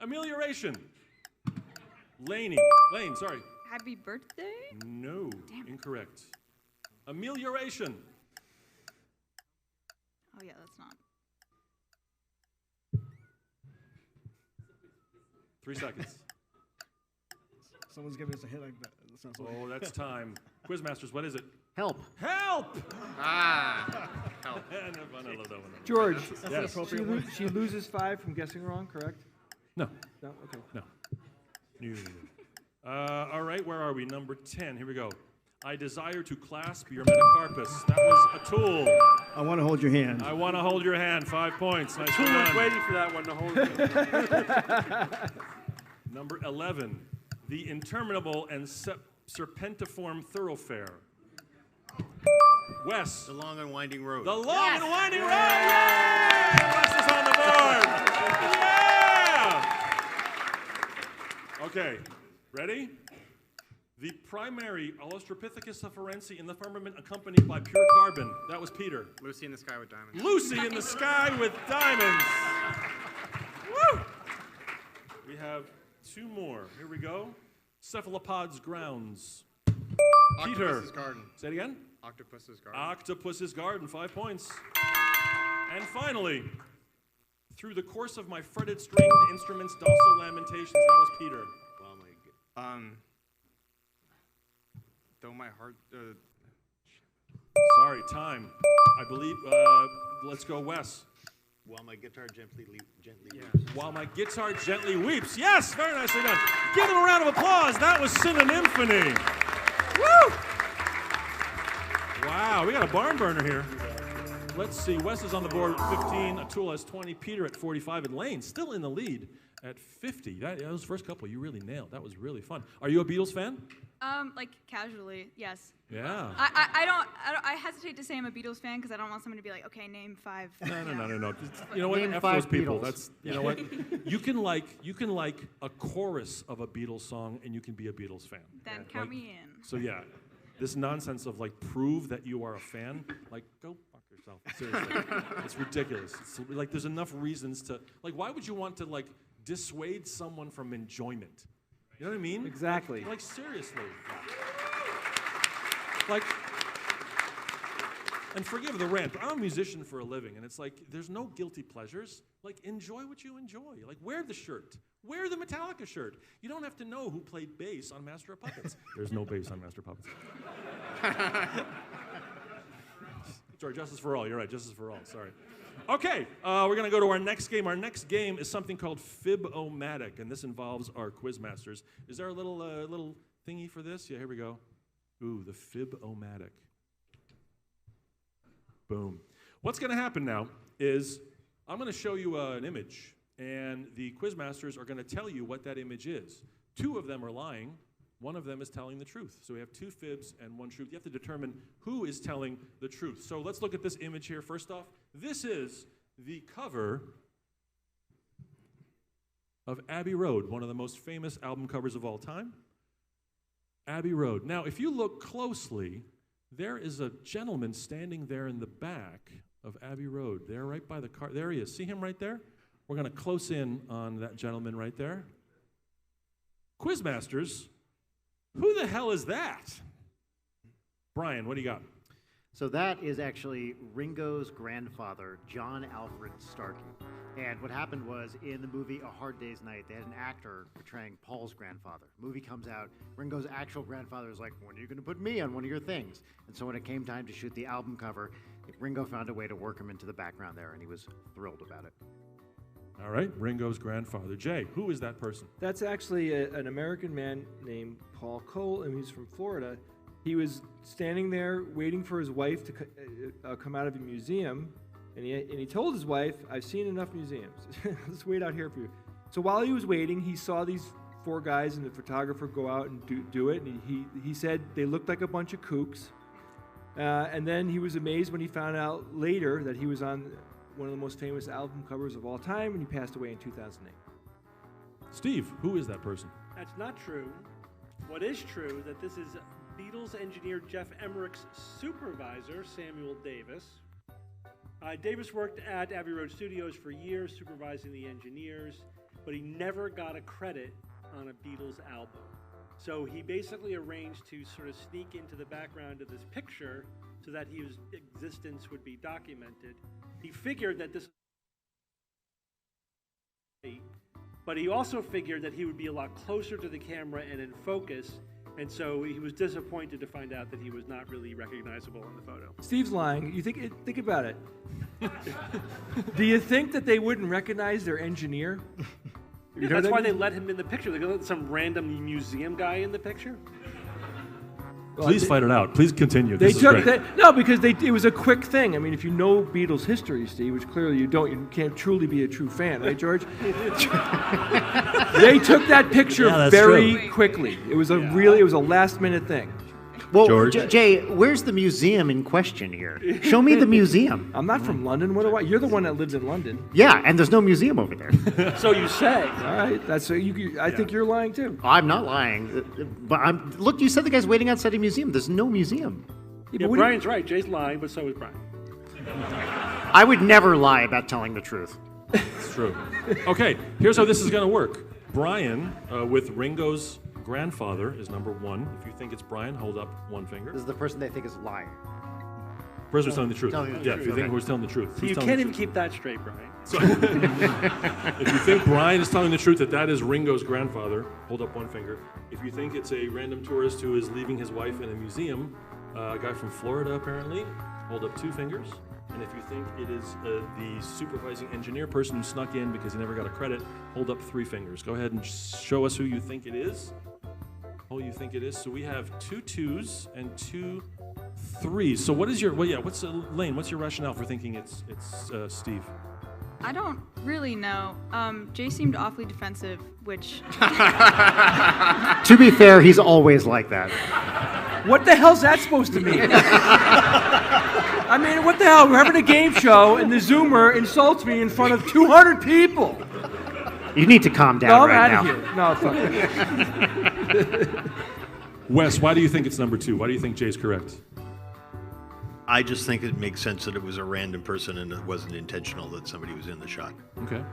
Amelioration. Lane, sorry. Happy birthday? No, incorrect. Amelioration. Oh yeah, that's not. 3 seconds. Someone's giving us a hit like that. That sounds like Oh, that's time. Quizmasters, what is it? Help. Help! Help. I love that one. George, Yes. she loses 5 from guessing wrong, correct? No. No? Okay. No. All right, where are we? Number 10. Here we go. I desire to clasp your metacarpus. That was Atul. I want to hold your hand. I want to hold your hand. 5 points. Nice Who was done. waiting for that one to hold it? Number 11. The interminable and serpentiform thoroughfare. Wes. The long and winding road. The long and winding road. Yay! Wes is on the board. Yeah! Okay, ready? The primary Australopithecus afarense in the firmament accompanied by pure carbon. That was Peter. Lucy in the Sky with Diamonds. Lucy in the sky with diamonds. Woo! We have 2 more. Here we go. Cephalopods grounds. Peter. Octopus's Garden. Say it again. Octopus's Garden. Octopus's Garden, 5 points. And finally, through the course of my fretted stringed instruments, docile lamentations. That was Peter. Wow, my Though my heart. Sorry, time. I believe. Let's go, Wes. While my guitar gently weeps. While my guitar gently weeps. Yes, very nicely done. Give them a round of applause. That was Synonymphony. Woo! Wow, we got a barn burner here. Let's see. Wes is on the board at 15. Atul has 20. Peter at 45. And Lane still in the lead at 50. Those first couple you really nailed. That was really fun. Are you a Beatles fan? Like casually, yes. Yeah. I hesitate to say I'm a Beatles fan because I don't want someone to be like, okay, name 5. No. You know what? Name F 5 those people. Beatles. That's you know what? You can like a chorus of a Beatles song and you can be a Beatles fan. Then count me in. So yeah, this nonsense of like prove that you are a fan, like go fuck yourself. Seriously, it's ridiculous. It's like there's enough reasons to like. Why would you want to like dissuade someone from enjoyment? You know what I mean? Exactly. Like seriously. Like, and forgive the rant, but I'm a musician for a living, and it's like, there's no guilty pleasures. Like, enjoy what you enjoy. Like, wear the shirt. Wear the Metallica shirt. You don't have to know who played bass on Master of Puppets. There's no bass on Master of Puppets. Sorry, Justice for All. You're right, Justice for All. Sorry. Okay, we're going to go to our next game. Our next game is something called Fib-O-Matic, and this involves our Quizmasters. Is there a little thingy for this? Yeah, here we go. Ooh, the Fib-O-Matic. Boom. What's going to happen now is I'm going to show you an image, and the Quizmasters are going to tell you what that image is. 2 of them are lying. 1 of them is telling the truth. So we have 2 fibs and 1 truth. You have to determine who is telling the truth. So let's look at this image here. First off, this is the cover of Abbey Road, one of the most famous album covers of all time. Abbey Road. Now, if you look closely, there is a gentleman standing there in the back of Abbey Road. There, right by the car. There he is. See him right there? We're going to close in on that gentleman right there. Quizmasters, who the hell is that? Brian, what do you got? So that is actually Ringo's grandfather, John Alfred Starkey. And what happened was, in the movie A Hard Day's Night, they had an actor portraying Paul's grandfather. Movie comes out, Ringo's actual grandfather is like, when are you going to put me on one of your things? And so when it came time to shoot the album cover, Ringo found a way to work him into the background there, and he was thrilled about it. All right, Ringo's grandfather. Jay, who is that person? That's actually an American man named Paul Cole, and he's from Florida. He was standing there waiting for his wife to come out of a museum, and he told his wife, I've seen enough museums. Let's wait out here for you. So while he was waiting, he saw these 4 guys and the photographer go out and do it, and he said they looked like a bunch of kooks. And then he was amazed when he found out later that he was on one of the most famous album covers of all time, and he passed away in 2008. Steve, who is that person? That's not true. What is true that this is Beatles engineer Jeff Emmerich's supervisor, Samuel Davis. Davis worked at Abbey Road Studios for years, supervising the engineers, but he never got a credit on a Beatles album. So he basically arranged to sort of sneak into the background of this picture so that his existence would be documented. He figured that this, but he also figured that he would be a lot closer to the camera and in focus, and so he was disappointed to find out that he was not really recognizable in the photo. Steve's lying. You think about it. Do you think that they wouldn't recognize their engineer? Yeah, that's why they let him in the picture. They let some random museum guy in the picture. Please fight it out. Please continue. They took that, no, because it was a quick thing. I mean, if you know Beatles history, Steve, which clearly you don't, you can't truly be a true fan, right, George? They took that picture very quickly. It was it was a last-minute thing. Well, George? Jay, where's the museum in question here? Show me the museum. I'm not from London. What do I? You're the one that lives in London. Yeah, and there's no museum over there. So you say. All right, that's I think you're lying too. I'm not lying, but look. You said the guy's waiting outside a museum. There's no museum. Yeah, Brian's right. Jay's lying, but so is Brian. I would never lie about telling the truth. It's true. Okay, here's how this is going to work. Brian, with Ringo's grandfather, is number 1. If you think it's Brian, hold up one finger. This is the person they think is lying. Person who's telling the truth. Telling the Yeah, truth, if you think okay. who's telling the truth. So Who's you telling can't the even truth. keep that straight, Brian. So, if you think Brian is telling the truth that is Ringo's grandfather, hold up one finger. If you think it's a random tourist who is leaving his wife in a museum, a guy from Florida apparently, hold up 2 fingers. And if you think it is the supervising engineer person who snuck in because he never got a credit, hold up 3 fingers. Go ahead and show us who you think it is. Who you think it is. So we have 2 2s and 2 3s. So what is your, what's Lane, what's your rationale for thinking it's Steve? I don't really know. Jay seemed awfully defensive, which To be fair, he's always like that. What the hell's that supposed to mean? I mean, what the hell? We're having a game show, and the Zoomer insults me in front of 200 people. You need to calm down No, I'm right out now. of here. No, fuck it. Wes, why do you think it's number 2? Why do you think Jay's correct? I just think it makes sense that it was a random person and it wasn't intentional that somebody was in the shot. Okay.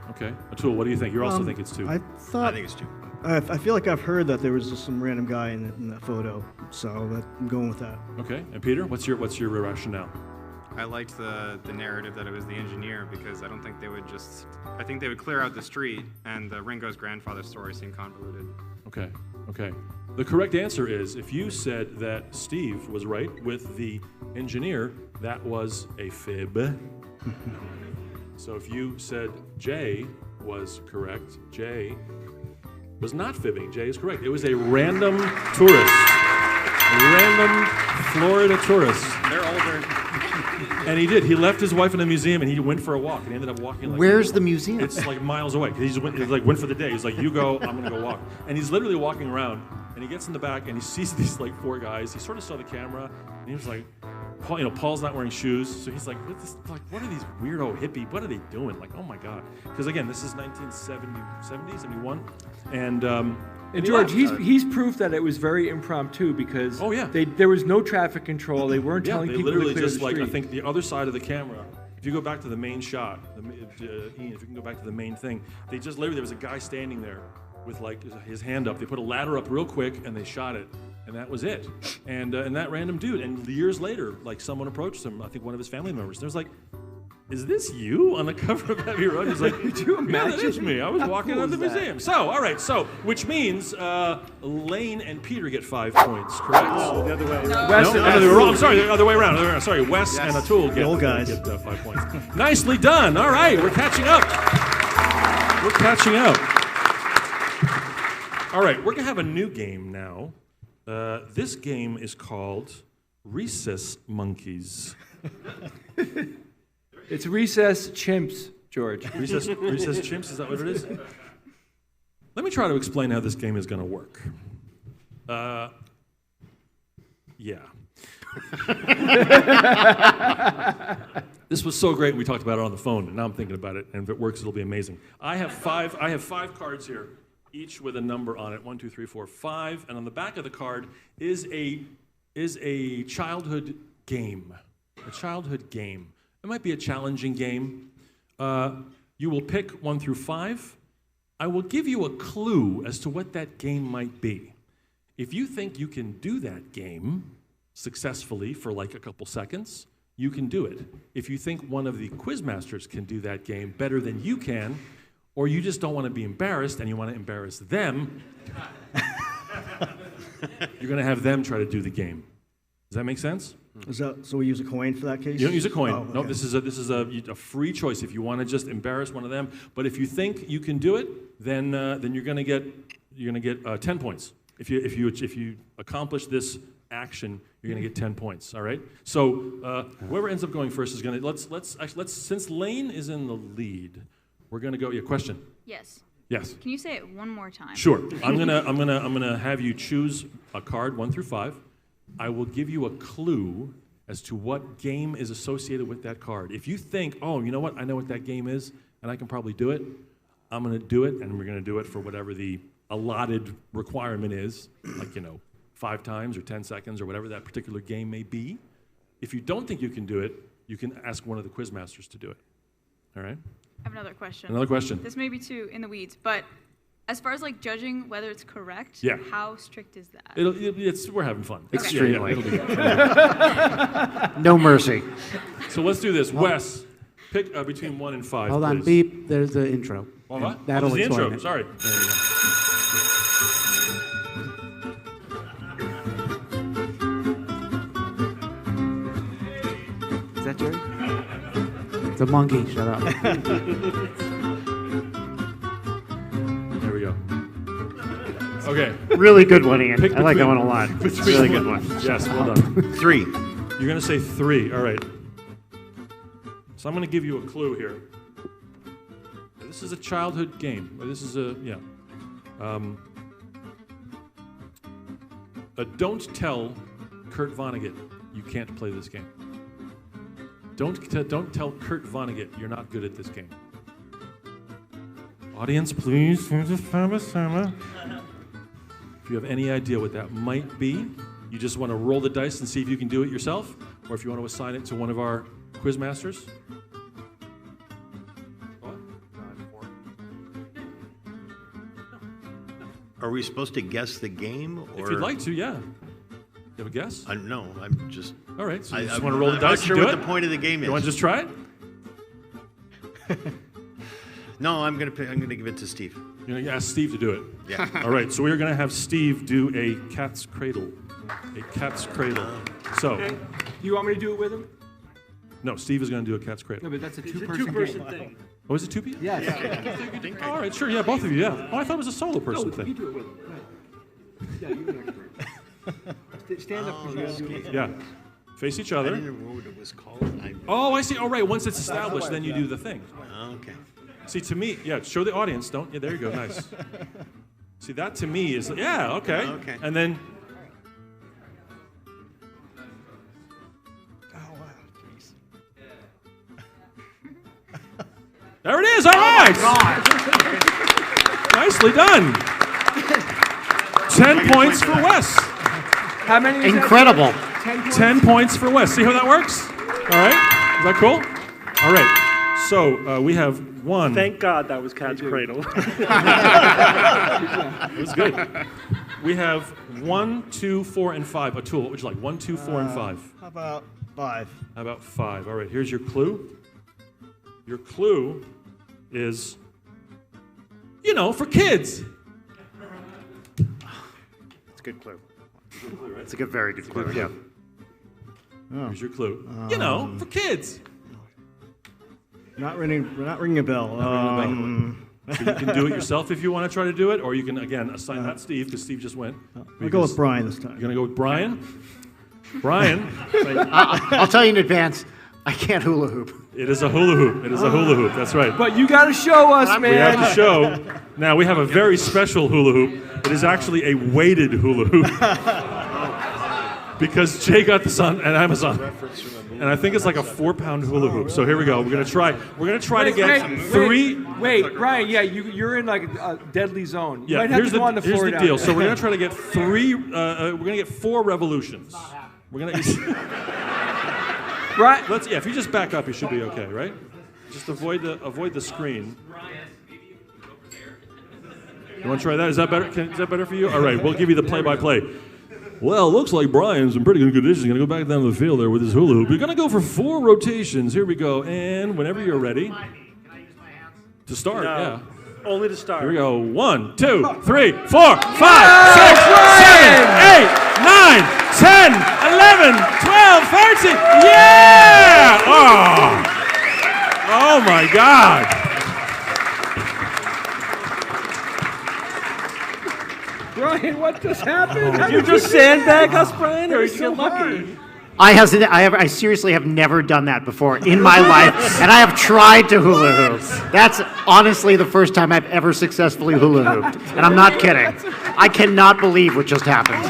Atul, what do you think? You also think it's 2. I thought. I think it's 2. I feel like I've heard that there was just some random guy in that photo, so I'm going with that. Okay. And Peter, what's your rationale? I liked the narrative that it was the engineer because I don't think they would I think they would clear out the street, and the Ringo's grandfather story seemed convoluted. Okay. The correct answer is, if you said that Steve was right with the engineer, that was a fib. So if you said Jay was correct, Jay was not fibbing. Jay is correct. It was a random tourist. A random Florida tourist. They're older. And he did. He left his wife in a museum and he went for a walk. And he ended up walking like... Where's the museum? It's like miles away. He just went for the day. He's like, you go, I'm going to go walk. And he's literally walking around. And he gets in the back and he sees these like 4 guys. He sort of saw the camera and he was like, Paul's not wearing shoes. So he's like, what are these weirdo hippie? What are they doing? Like, oh my God. Because again, this is 1970, 71. And George, he's proof that it was very impromptu because there was no traffic control. They weren't telling people to literally clear just the street. I think the other side of the camera, if you go back to the main shot, Ian, if you can go back to the main thing, they just literally, there was a guy standing there with like his hand up. They put a ladder up real quick and they shot it. And that was it. And that random dude, and years later, like someone approached him, I think one of his family members, and there was like, is this you on the cover of Abbey Road? He's like, Could you imagine? Yeah, that is me. I was walking cool out of the is that? museum. So, all right, which means Lane and Peter get 5 points, correct? No, the other way. Wes No, and they were wrong. Atul. I'm sorry, the other way around. Sorry, Wes and Atul get, old guys. get 5 points. Nicely done. All right, we're catching up. All right, we're going to have a new game now. This game is called Recess Monkeys. It's recess chimps, George. Recess chimps, is that what it is? Let me try to explain how this game is going to work. Yeah. This was so great we talked about it on the phone, and now I'm thinking about it, and if it works, it'll be amazing. I have 5 cards here, each with a number on it, 1, 2, 3, 4, 5, and on the back of the card is a childhood game. A childhood game. It might be a challenging game. You will pick 1 through 5. I will give you a clue as to what that game might be. If you think you can do that game successfully for like a couple seconds, you can do it. If you think one of the quizmasters can do that game better than you can, or you just don't want to be embarrassed and you want to embarrass them, you're going to have them try to do the game. Does that make sense? Is that, so we use a coin for that case? You don't use a coin. Oh, No, okay. this is a free choice if you want to just embarrass one of them. But if you think you can do it, then you're going to get 10 points. If you accomplish this action, you're going to get 10 points. All right. So whoever ends up going first is going to let's since Lane is in the lead, we're going to go. Yeah, question. yes. Yes. Can you say it one more time? Sure. I'm gonna have you choose a card 1 through 5. I will give you a clue as to what game is associated with that card. If you think, oh, you know what, I know what that game is, and I can probably do it, I'm gonna do it, and we're gonna do it for whatever the allotted requirement is, like 5 times or 10 seconds or whatever that particular game may be. If you don't think you can do it, you can ask one of the quizmasters to do it. All right? I have another question. Another question. This may be too in the weeds, but As far as like judging whether it's correct, Yeah. how strict is that? We're having fun. Extremely. It'll be good. No mercy. So let's do this. Wes, pick between 1 and 5. Hold on, please. beep. There's the intro. Well, what? That'll There's the explain intro. it. Sorry. Is that Jerry? It's a monkey. Shut up. There we go. Okay. Really good one, Ian. Pick I like that between- one a lot. between Really good one. Yes, well done. 3. You're going to say 3. All right. So I'm going to give you a clue here. This is a childhood game. This is don't tell Kurt Vonnegut you can't play this game. Don't tell Kurt Vonnegut you're not good at this game. Audience, please. If you have any idea what that might be, you just want to roll the dice and see if you can do it yourself, or if you want to assign it to one of our quiz masters. Are we supposed to guess the game? Or? If you'd like to, yeah. You have a guess? No, I'm just. All right, so you just I'm want to roll the dice not sure and do what it? the point of the game is. You want to just try it? No, I'm gonna give it to Steve. You're going to ask Steve to do it? Yeah. All right, so we're going to have Steve do a cat's cradle. A cat's cradle. So, Okay. Do you want me to do it with him? no, Steve is going to do a cat's No, cradle. but that's a It's a two-person two-person game. thing. Oh, is it 2 people? Yes. Oh, all right, sure, yeah, both of you, yeah. Oh, I thought it was a solo person You thing. do it with him. Right. Yeah, you're an expert. Stand up because you gotta do it. Yeah. Face each I other. didn't know what it was called. Oh, I see. Oh, right, once it's established, then you do the thing. Okay. See, to me, yeah, show the audience, don't. Yeah, there you go, nice. See, that to me is, yeah, okay. Okay. And then, there it is, all right. Nicely done. 10 points for Wes. How many? Is that? Incredible. 10 points for Wes. See how that works? All right. Is that cool? All right. So we have one. Thank God that was Cat's Cradle. It was good. We have 1, 2, 4, and 5. Atul, what would you like? 1, 2, 4, and 5. How about 5? How about 5? All right, here's your clue. Your clue is, for kids. It's a good clue. It's a very good clue. Yeah. Here's your clue. For kids. Not ringing a bell. So you can do it yourself if you want to try to do it, or you can, again, assign that Steve, because Steve just went. I'll go with Brian this time. You're going to go with Brian? Brian, I'll tell you in advance, I can't hula hoop. it is a hula hoop. It is a hula hoop. That's right. But you gotta show us, man. We have to show. Now, we have a very special hula hoop. It is actually a weighted hula hoop. Because Jay got this on Amazon. And I think it's like a 4-pound hula hoop. So here we go. We're going to try to get 3. Wait, Ryan, yeah, you're in like a deadly zone. You Yeah, might have here's to go on the here's floor the down deal. there. So we're going to try to get 3, we're going to get 4 revolutions. We're going to, Right. if you just back up, you should be okay, right? Just avoid the screen. You want to try that? Is that better? Is that better for you? All right, we'll give you the play-by-play. Well, looks like Brian's in pretty good condition. He's going to go back down to the field there with his hula hoop. We're going to go for 4 rotations. Here we go. And whenever you're ready. To start, No. yeah. Only to start. Here we go. 1, 2, 3, 4, 5, 6, 7, 8, 9, 10, 11, 12, 13. Yeah! Oh my God. Brian, what just happened? Did you just sandbag us, Brian, or did you get lucky? I seriously have never done that before in my life, and I have tried to hula hoop. That's honestly the first time I've ever successfully hula hooped, and I'm not kidding. I cannot believe what just happened.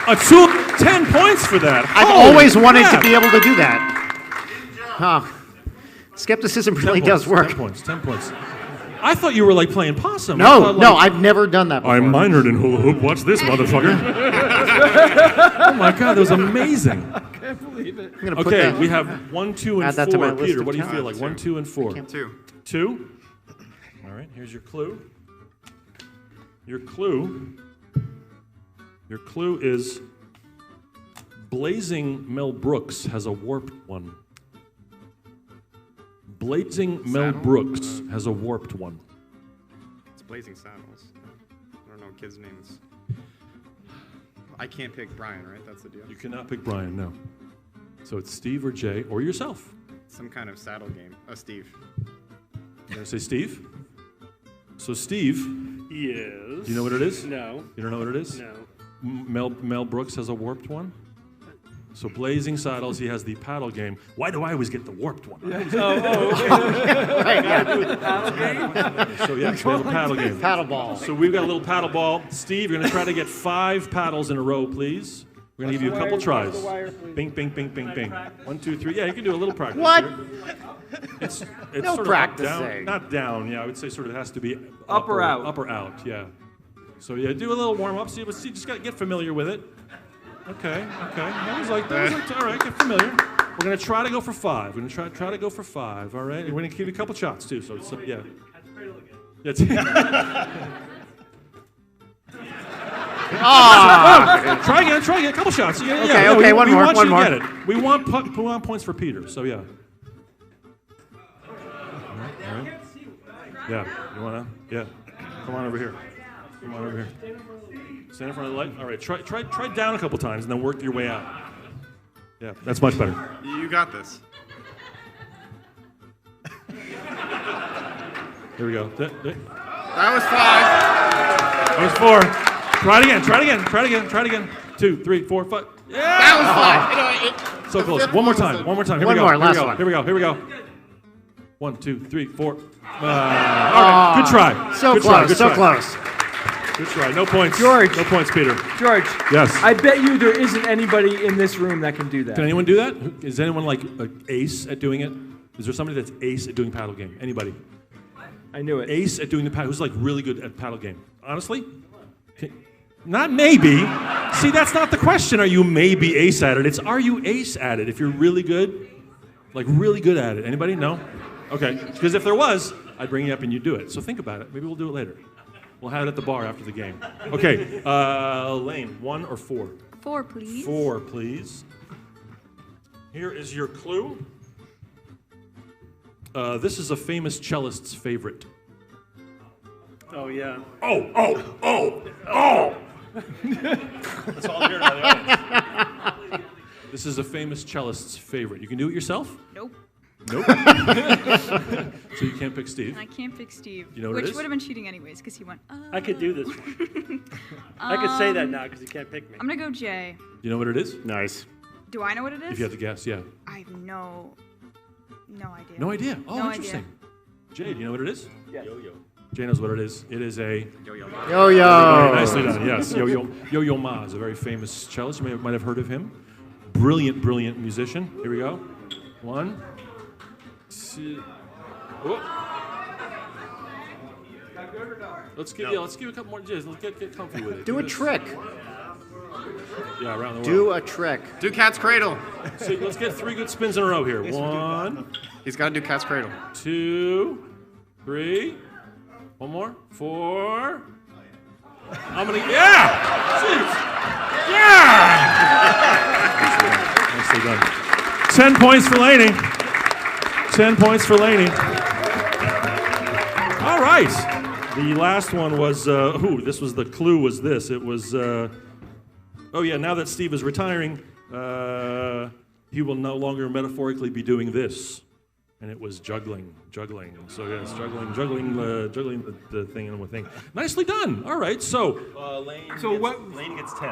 Atul, 10 points for that. I've always wanted to be able to do that. Oh, skepticism really does work. 10 points, 10 points. I thought you were like playing possum. No, I've never done that before. I'm minored in hula hoop. Watch this, motherfucker. Oh my God, that was amazing. I can't believe it. I'm gonna put Okay, that- we have 1, 2, and add that to my 4. list Peter, of what do you feel talents. like? 1, 2, and 4. 2. 2. All right, here's your clue. Your clue is Blazing Mel Brooks has a warped one. Blazing Mel Saddle? Brooks has a warped one. It's Blazing Saddles. I don't know what kid's name is. I can't pick Brian, right? That's the deal. You cannot pick Brian, no. So it's Steve or Jay or yourself. Some kind of saddle game. Oh, Steve. You gonna say Steve? So Steve, Yes. do you know what it is? No. You don't know what it is? No. Mel Brooks has a warped one. So Blazing Saddles, he has the paddle game. Why do I always get the warped one? Okay. So yeah, so we have a paddle game. Paddle ball. So we've got a little paddle ball. Steve, you're gonna try to get 5 paddles in a row, please. We're gonna give you a couple tries. Bing, bing, bing, bing, bing. 1, 2, 3. Yeah, you can do a little practice. What? Here. It's No sort of practicing. up, down, not down. Yeah, I would say sort of has to be Up or out. Up or out. Yeah. So yeah, do a little warm up. See, just gotta get familiar with it. Okay. That was like all right. Get familiar. We're gonna try to go for 5. We're gonna try to go for 5. All right. And we're gonna give you a couple shots too. So it's, yeah. That's Try again. A couple shots. Yeah, Okay, one we more, want one you more. to get it. We want points for Peter. So yeah. All right. Yeah. You wanna? Yeah. Come on over here. Stand in front of the light. All right. Try down a couple times and then work your way out. Yeah, that's much better. You got this. Here we go. That was 5. That was 4. Try it again. 2, 3, 4, 5. Yeah! That was 5. So close. One more time. Here One we go. more, last one. Here we go. 1, 2, 3, 4. All right. Good try. So Good close. try. Close. Good try. No points. George. No points, Peter. George. Yes. I bet you there isn't anybody in this room that can do that. Can anyone do that? Is anyone like an ace at doing it? Is there somebody that's ace at doing paddle game? Anybody? I knew it. Ace at doing the paddle. Who's like really good at paddle game? Honestly? Not maybe. See, that's not the question. Are you maybe ace at it? It's are you ace at it? If you're really good, like really good at it. Anybody? No? Okay. Because if there was, I'd bring you up and you'd do it. So think about it. Maybe we'll do it later. We'll have it at the bar after the game. Okay. Lane, 1 or 4? 4, please. 4, please. Here is your clue. This is a famous cellist's favorite. Oh, yeah. Oh! That's all I'm hearing out of the audience. This is a famous cellist's favorite. You can do it yourself? Nope. So you can't pick Steve? I can't pick Steve. You know what it Which is? would have been cheating anyways, because he went, I could do this one. I could say that now because you can't pick me. I'm going to go Jay. You know what it is? Nice. Do I know what it is? If you have to guess, yeah. I have no idea. No idea? Oh, No interesting. Jay, do you know what it is? Yeah. Yo-yo. Jay knows what it is. It is a... Yo-yo. Very Yo-yo. nicely done, yes. Yo-Yo Ma is a very famous cellist. You might have heard of him. Brilliant musician. Here we go. 1, 2... Oh. Let's give a couple more. Let's get comfy with it. Do a trick. Yeah, around the world. Do a trick. Do Cat's Cradle. So let's get 3 good spins in a row here. 1, He's got to do Cat's Cradle. 2, 3. One more. 4. I'm gonna. Yeah. Jeez. Yeah. Nicely done. 10 points for Laney. 10 points for Laney. All right. The last one was, this was the clue was this. It was, now that Steve is retiring, he will no longer metaphorically be doing this. And it was juggling. So yes, juggling the thing and one thing. Nicely done. All right, so Lane gets 10.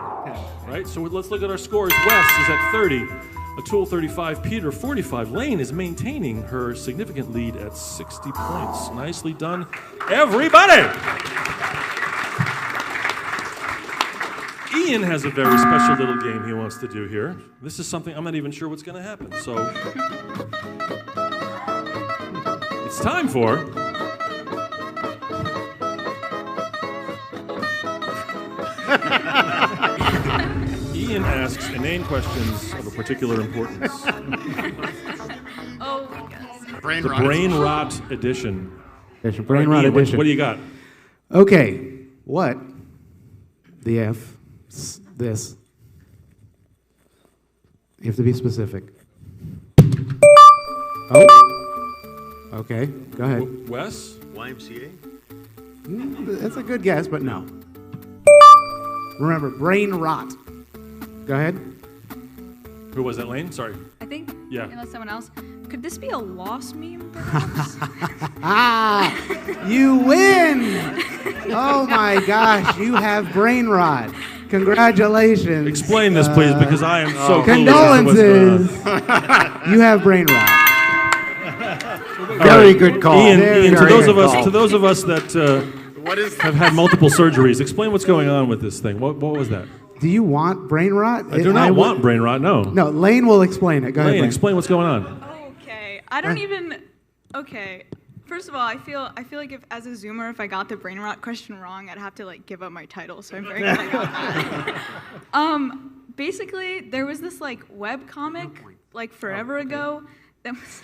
Right, so let's look at our scores. Wes is at 30. Atul 35, Peter 45. Lane is maintaining her significant lead at 60 points. Nicely done, everybody! Ian has a very special little game he wants to do here. This is something I'm not even sure what's going to happen. So it's time for Ian asks inane questions of a particular importance. Oh my gosh. Brain The rot. brain rot edition. Brain rot Ian, edition. What do you got? Okay, what the F this? You have to be specific. Oh, okay, go ahead. Wes? YMCA? That's a good guess, but no. Remember, brain rot. Go ahead. Who was that, Lane? Sorry. I think, Yeah. unless someone else, could this be a lost meme, perhaps? You win! Oh my gosh, you have brain rot. Congratulations. Explain this, please, because I am so clueless as to what's Condolences. going on. You have brain rot. Very good call. Ian, Very to good those of us that What is have had multiple surgeries, explain what's going on with this thing. What was that? Do you want brain rot? I do not want brain rot. No. No, Lane will explain it. Go ahead, Lane, Lane. explain what's going on. Okay, I don't even. Okay, first of all, I feel like if as a Zoomer, if I got the brain rot question wrong, I'd have to like give up my title. So I'm very glad I got that. Basically, there was this like web comic like forever ago that was.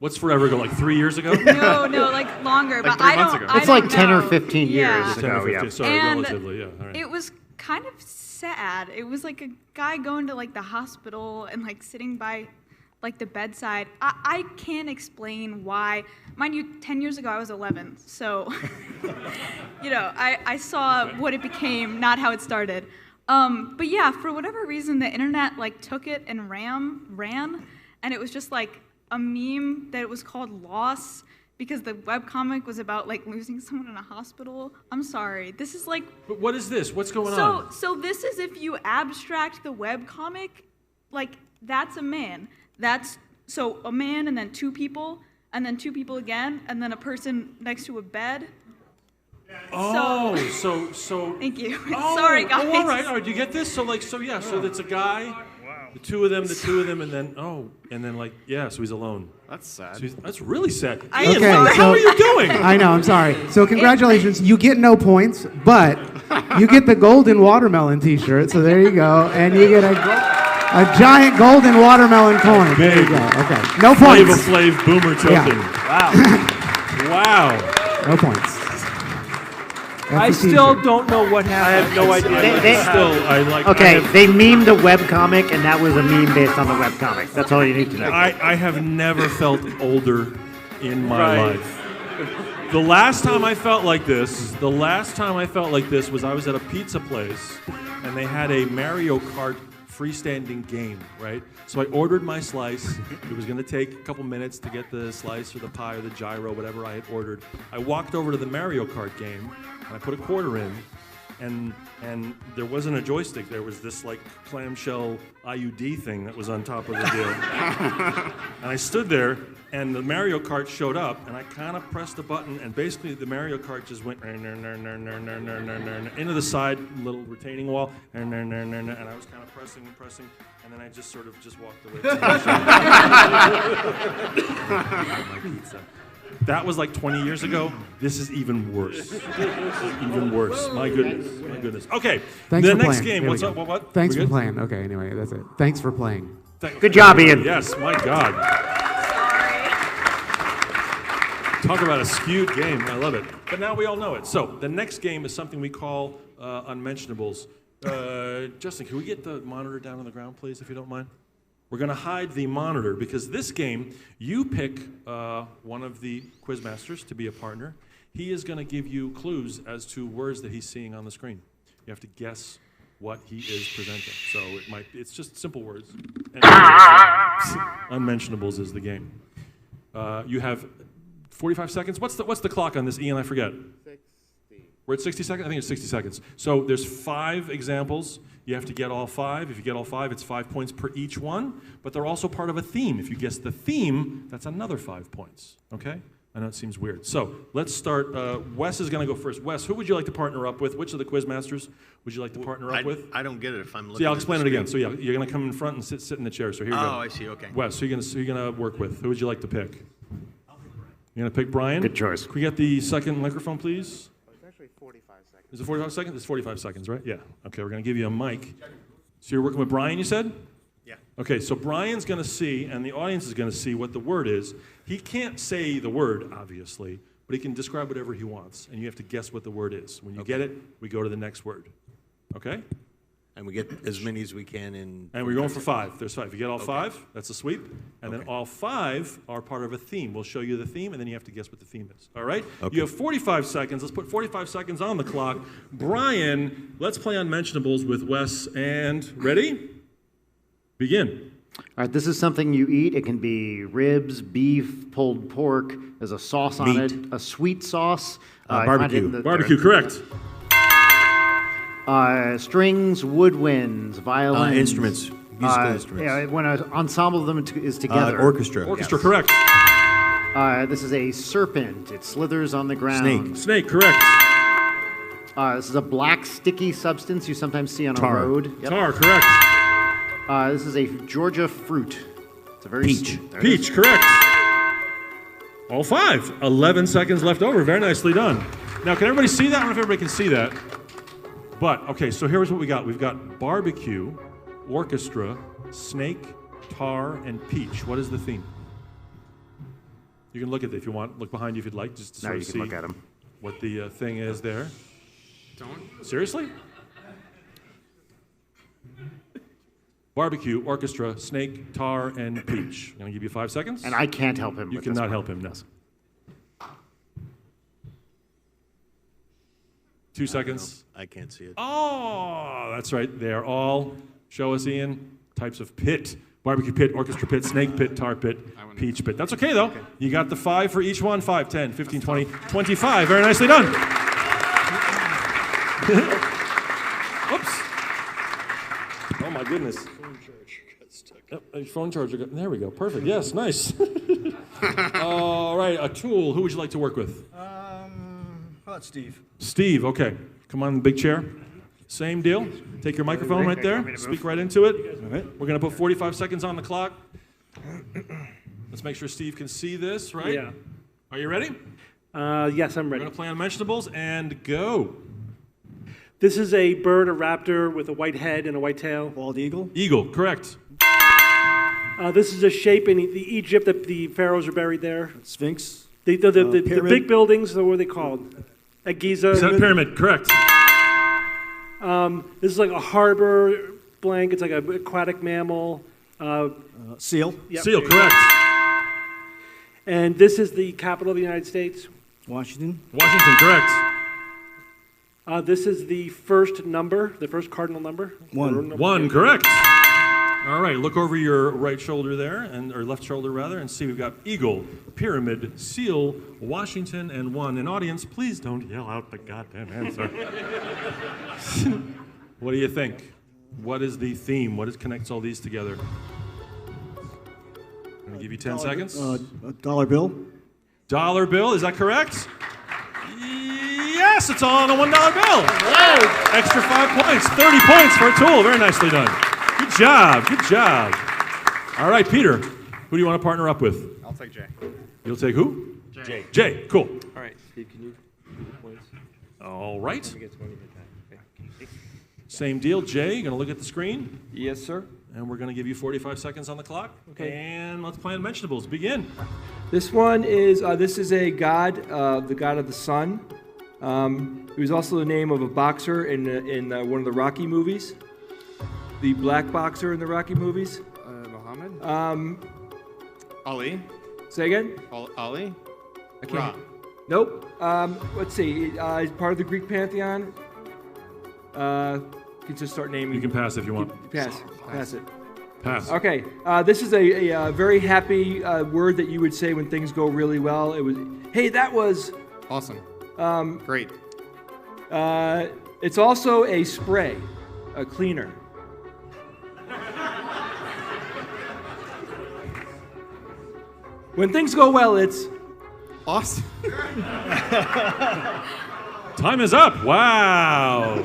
What's forever ago? Like 3 years ago? No, like longer. Like but 3 I months don't. ago. I It's like don't 10 or know. 15 Yeah. years 10 or ago, 15, yeah. sorry, And relatively, yeah. All right. It was kind of sad. It was like a guy going to like the hospital and like sitting by like the bedside. I can't explain why. Mind you, 10 years ago I was 11, so you know, I saw what it became, not how it started. But yeah, for whatever reason, the internet like took it and ran, and it was just like a meme that it was called Loss. Because the webcomic was about like losing someone in a hospital. I'm sorry. This is like. But what is this? What's going on? So this is if you abstract the webcomic, like that's a man. That's so a man and then two people and then two people again and then a person next to a bed. Oh, so. Thank you. Oh, Sorry, guys. Oh, all right. Do you get this? So it's a guy, the two of them, and then like, yeah, so he's alone. That's sad. So that's really sad. I'm Ian, Okay, what the so- hell are you doing? I know, I'm sorry. So congratulations, you get no points, but you get the golden watermelon t-shirt, so there you go, and you get a giant golden watermelon coin. There you go, okay. No Flavor points. Flav Boomer token. Yeah. Wow. No points. I That's the still t-shirt. don't know what happened. I have no idea. Okay, they memed a webcomic, and that was a meme based on the webcomic. That's all you need to know. I have never felt older in my Right. life. The last time I felt like this was I was at a pizza place and they had a Mario Kart freestanding game, right? So I ordered my slice. It was going to take a couple minutes to get the slice or the pie or the gyro, whatever I had ordered. I walked over to the Mario Kart game and I put a quarter in, and there wasn't a joystick. There was this like clamshell IUD thing that was on top of the deal. And I stood there, and the Mario Kart showed up, and I kind of pressed a button, and basically the Mario Kart just went into the side little retaining wall, and I was kind of pressing, and then I just sort of just walked away. To my pizza. That was like 20 years ago. This is even worse. Even worse. My goodness. Okay. Thanks the for next playing. game. Here What's we up? go. What? Thanks We for good? playing. Okay, anyway, that's it. Thanks for playing. Good job, Ian. Yes, my God. Talk about a skewed game. I love it. But now we all know it. So the next game is something we call unmentionables. Justin, can we get the monitor down on the ground, please, if you don't mind? We're going to hide the monitor because this game, you pick one of the quizmasters to be a partner. He is going to give you clues as to words that he's seeing on the screen. You have to guess what he is presenting. So it's just simple words. And unmentionables is the game. You have 45 seconds. What's the clock on this, Ian? I forget. 60. We're at 60 seconds? I think it's 60 seconds. So there's 5 examples. You have to get all 5. If you get all 5, it's 5 points per each one. But they're also part of a theme. If you guess the theme, that's another 5 points. Okay? I know it seems weird. So let's start. Wes is going to go first. Wes, who would you like to partner up with? Which of the quizmasters would you like to partner up with? I don't get it if I'm looking. See, I'll at explain the it again. screen. So yeah, you're going to come in front and sit in the chair. So here you go. Oh, I see. Okay. Wes, who are you going to work with? Who would you like to pick? You're going to pick Brian? Good choice. Can we get the second microphone, please? It's actually 45 seconds. Is it 45 seconds? It's 45 seconds, right? Yeah. Okay, we're going to give you a mic. So you're working with Brian, you said? Yeah. Okay, so Brian's going to see, and the audience is going to see what the word is. He can't say the word, obviously, but he can describe whatever he wants, and you have to guess what the word is. When you get it, we go to the next word. Okay? And we get as many as we can in... And we're going for 5. There's 5. If you get all 5, that's a sweep. And then all 5 are part of a theme. We'll show you the theme, and then you have to guess what the theme is. All right? Okay. You have 45 seconds. Let's put 45 seconds on the clock. Brian, let's play Unmentionables with Wes. And ready? Begin. All right, this is something you eat. It can be ribs, beef, pulled pork. There's a sauce on it, a sweet sauce. Barbecue. Barbecue, correct. Strings, woodwinds, violins. Instruments, musical instruments. Yeah, when an ensemble of them is together. Orchestra. Orchestra, correct. This is a serpent. It slithers on the ground. Snake. Snake, correct. This is a black, sticky substance you sometimes see on Tar. a road. Yep. Tar, correct. This is a Georgia fruit. It's a very Peach. Peach, correct. All 5. 11 seconds left over. Very nicely done. Now, can everybody see that? I don't know if everybody can see that. But, okay, so here's what we got. We've got barbecue, orchestra, snake, tar, and peach. What is the theme? You can look at it if you want. Look behind you if you'd like, just to Now sort you of can see look at them. what the thing is there. Don't. Seriously? Barbecue, orchestra, snake, tar, and peach. I'm going to give you 5 seconds. And I can't help him. You with this cannot one. help him, no. 2 seconds. I can't see it. Oh, that's right. They are all, show us, Ian, types of pit. Barbecue pit, orchestra pit, snake pit, tar pit, peach pit. That's okay, though. Okay. You got the 5 for each one. 5, 10, 15, 20, 25. Very nicely done. Oops. Oh, my goodness. Phone charger got stuck. Yep, your phone charger. There we go. Perfect. Yes, nice. All right, a tool. Who would you like to work with? How about Steve? Steve, okay. Come on, big chair. Same deal. Take your microphone right there. Speak right into it. We're going to put 45 seconds on the clock. Let's make sure Steve can see this, right? Yeah. Are you ready? Yes, I'm We're ready. going to play Unmentionables and go. This is a bird, a raptor with a white head and a white tail. Bald eagle? Eagle, correct. This is a shape in the Egypt that the pharaohs are buried there. Sphinx? The Pyramid? big buildings, what are they called? At Giza. Is that pyramid? Correct. This is like a harbor blank. It's like an aquatic mammal. Seal? Yep, Seal, there you go. correct. And this is the capital of the United States. Washington? Washington, correct. This is the first number, the first cardinal number. 1. 1, correct. All right, look over your right shoulder there, or left shoulder rather, and see we've got eagle, pyramid, seal, Washington, and 1. And audience, please don't yell out the goddamn answer. What do you think? What is the theme? What connects all these together? I'm going to give you 10 seconds. A dollar bill? Dollar bill, is that correct? Yes, it's all on a $1 bill. Extra 5 points, 30 points for a tool. Very nicely done. Good job, good job. All right, Peter, who do you want to partner up with? I'll take Jay. You'll take who? Jay. Jay, cool. All right, Steve, can you do the points? All right. Let me get to when you hit that. Okay. Same deal, Jay, you're going to look at the screen, Yes, sir. and we're going to give you 45 seconds on the clock. Okay. And let's play Unmentionables. Begin. This one is a god, the god of the sun. He was also the name of a boxer in one of the Rocky movies. The black boxer in the Rocky movies. Muhammad? Ali? Say again? Ali? I can't. Ra. Nope. Let's see. He's part of the Greek pantheon. You can just start naming. You can pass if you want. Pass. Pass it. Pass. Okay. This is a very happy word that you would say when things go really well. It was, hey, that was. Awesome. Great. It's also a spray, a cleaner. When things go well, it's Awesome. Time is up. Wow.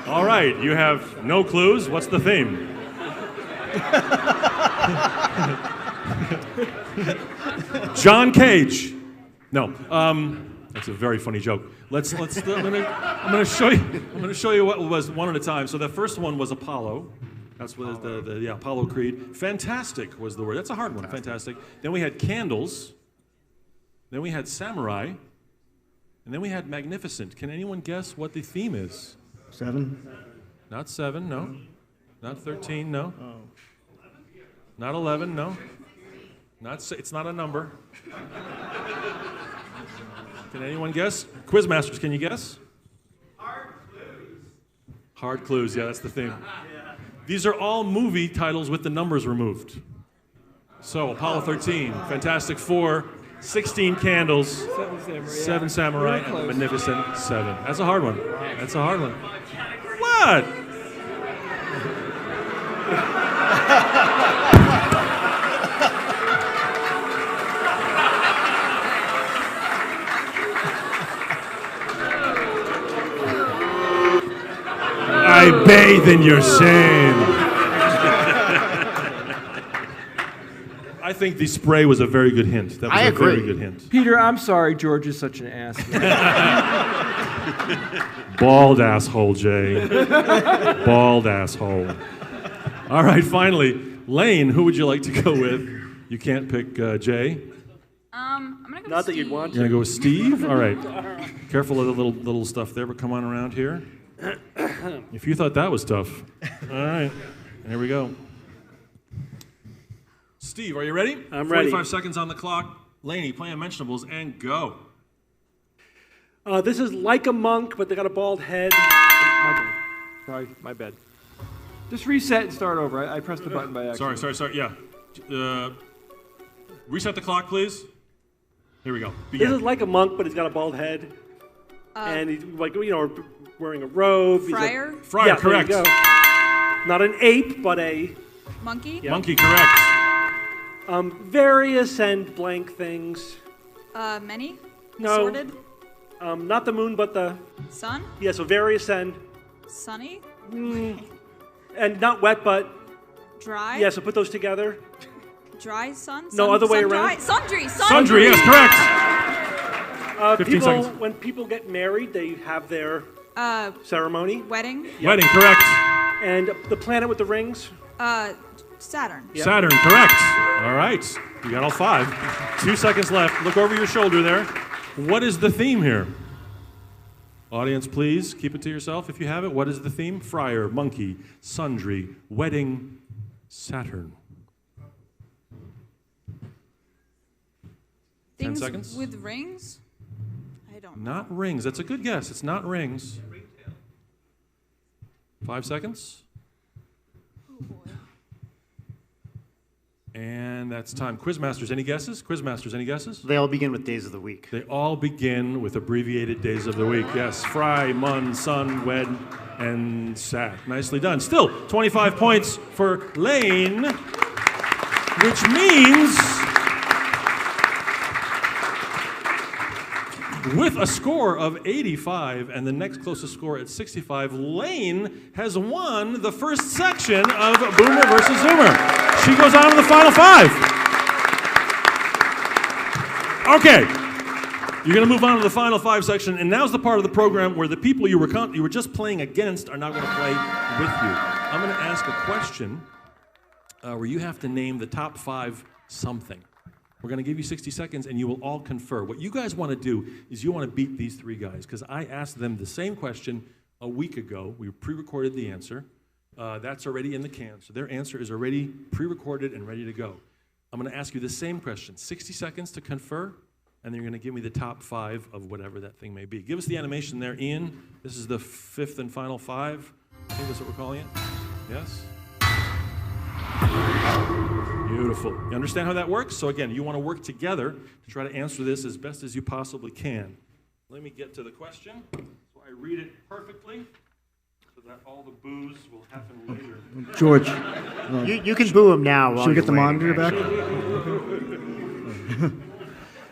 All right, you have no clues. What's the theme? John Cage. No. That's a very funny joke. I'm gonna show you what was one at a time. So the first one was Apollo. That's what the Apollo Creed. Fantastic was the word. That's a hard one. Fantastic. Then we had candles. Then we had samurai. And then we had magnificent. Can anyone guess what the theme is? 7. Not 7, no. Not 13, no. Not 11, no. It's not a number. Can anyone guess? Quizmasters, can you guess? Hard clues. Hard clues, yeah, that's the theme. These are all movie titles with the numbers removed. So, Apollo 13, Fantastic Four, 16 Candles, 7 Samurai, and the Magnificent 7. That's a hard one. That's a hard one. What? I bathe in your shame. I think the spray was a very good hint. That was a very good hint. Peter, I'm sorry George is such an ass. Bald asshole, Jay. Bald asshole. All right, finally, Lane, who would you like to go with? You can't pick Jay. I'm gonna go. Not that you'd want to. You're gonna go with Steve? All right. Careful of the little stuff there, but come on around here. If you thought that was tough. All right, here we go. Steve, are you ready? I'm ready. 45 seconds on the clock. Laney, play unmentionables and go. This is like a monk, but they got a bald head. My bad. Sorry, my bad. Just reset and start over. I pressed the button by accident. Sorry. Yeah. Reset the clock, please. Here we go. This is like a monk, but he's got a bald head. And he's wearing a robe. Friar? Friar, yeah, correct. There you go. Not an ape, but a... Monkey? Yeah. Monkey, correct. Various and blank things. Many? No. Sorted? Not the moon, but the... Sun? Yeah, so various and... Sunny? And not wet, but... Dry? Yeah, so put those together. Dry sun? No, other way around. Sundry! Sundry, yes, correct. 15 seconds. When people get married, they have their ceremony. Wedding? Yep. Wedding, correct. And the planet with the rings? Saturn. Yep. Saturn, correct. All right, you got all 5. 2 seconds left. Look over your shoulder there. What is the theme here? Audience, please keep it to yourself if you have it. What is the theme? Friar, monkey, sundry, wedding, Saturn. Things 10 seconds. with rings? I don't know. Not rings. That's a good guess. It's not rings. 5 seconds. Oh boy. And that's time. Quizmasters, any guesses? Quizmasters, any guesses? They all begin with days of the week. They all begin with abbreviated days of the week. Yes, Fry, Mun, Sun, Wed, and Sat. Nicely done. Still, 25 points for Lane, which means with a score of 85 and the next closest score at 65, Lane has won the first section of Boomer versus Zoomer. She goes on to the final 5. Okay, you're going to move on to the final 5 section, and now's the part of the program where the people you were just playing against are now going to play with you. I'm going to ask a question where you have to name the top 5 something. We're going to give you 60 seconds, and you will all confer. What you guys want to do is you want to beat these 3 guys, because I asked them the same question a week ago. We pre-recorded the answer. That's already in the can, so their answer is already pre-recorded and ready to go. I'm going to ask you the same question, 60 seconds to confer, and then you're going to give me the top 5 of whatever that thing may be. Give us the animation there, Ian. This is the 5th and final 5. I think that's what we're calling it. Yes? Beautiful. You understand how that works? So again, you want to work together to try to answer this as best as you possibly can. Let me get to the question so I read it perfectly so that all the boos will happen later. George. You can boo him now. While Should we get you're the waiting, monitor actually. back?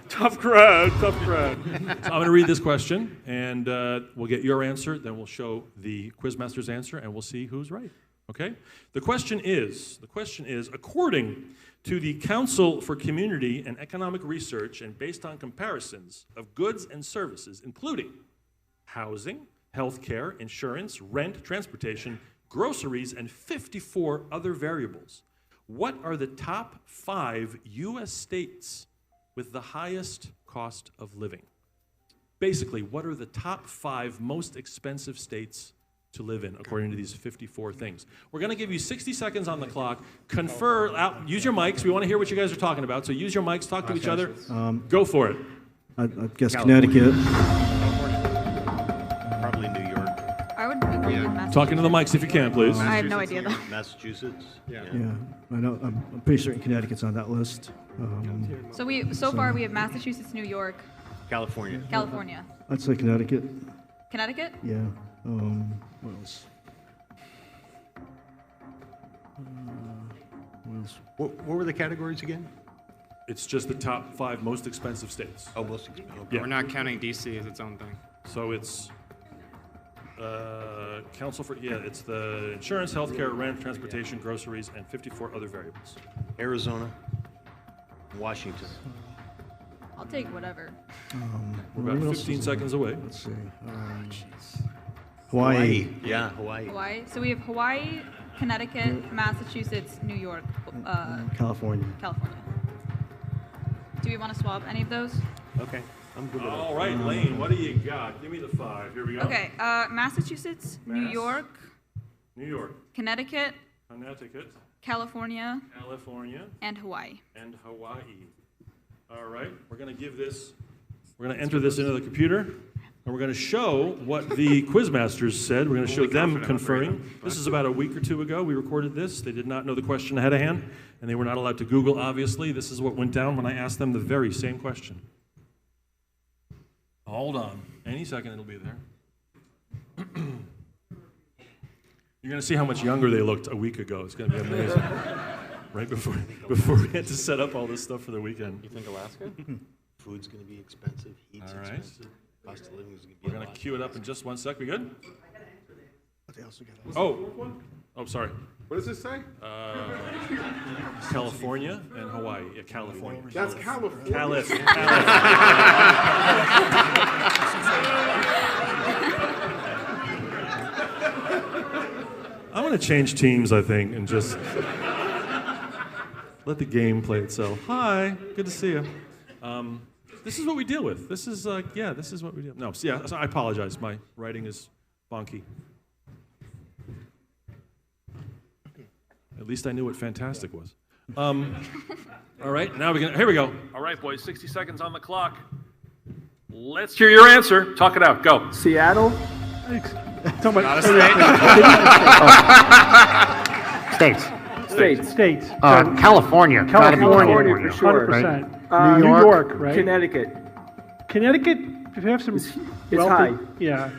Tough crowd, tough crowd. So I'm going to read this question, and we'll get your answer, then we'll show the Quizmaster's answer, and we'll see who's right. Okay? The question is, according to the Council for Community and Economic Research and based on comparisons of goods and services, including housing, healthcare, insurance, rent, transportation, groceries, and 54 other variables. What are the top 5 U.S. states with the highest cost of living? Basically, what are the top 5 most expensive states to live in, according to these 54 things? We're going to give you 60 seconds on the clock. Confer, use your mics. We want to hear what you guys are talking about. So use your mics, talk to each other. Go for it. I guess Connecticut. Probably New York. I would agree with Massachusetts. Talking to the mics if you can, please. I have no idea though. Massachusetts. Yeah, I know. I'm pretty certain Connecticut's on that list. So far we have Massachusetts, New York, California. California. I'd say Connecticut. Connecticut? Yeah. What else? What else? What were the categories again? It's just the top 5 most expensive states. Oh, most expensive. Okay. Yeah. We're not counting DC as its own thing. So it's it's the insurance, healthcare, rent, transportation, groceries, and 54 other variables. Arizona. Washington. I'll take whatever. We're about 15 seconds away. Let's see. Hawaii. Yeah, Hawaii. Hawaii. So we have Hawaii, Connecticut, Massachusetts, New York, California. California. Do we want to swap any of those? Okay. I'm good with that. All right, Lane, what do you got? Give me the 5. Here we go. Okay. Massachusetts, New York, New York, Connecticut, California, California, and Hawaii. and Hawaii. All right, we're going to enter this into the computer, and we're going to show what the Quizmasters said. We're going to show them conferring. This is about a week or 2 ago. We recorded this. They did not know the question ahead of hand, and they were not allowed to Google, obviously. This is what went down when I asked them the very same question. Hold on. Any second, it'll be there. You're going to see how much younger they looked a week ago. It's going to be amazing. Right before we had to set up all this stuff for the weekend. You think Alaska? Food's going to be expensive. Heat's All right. expensive. Cost of living is going to be We're going to cue it up in just 1 sec. We good? What else we got? Oh, sorry. What does it say? California and Hawaii. Yeah, California. That's California. I'm going to change teams, I think, and just let the game play itself. Hi, good to see you. This is what we deal with. This is what we deal with. No, so I apologize. My writing is bonky. At least I knew what fantastic was. All right, here we go. All right, boys, 60 seconds on the clock. Let's hear your answer. Talk it out. Go. Seattle. Not a state. States. States. California. Gotta be California for sure. 100%. New York, right? Connecticut. Connecticut, if you have some It's wealthy, high. yeah.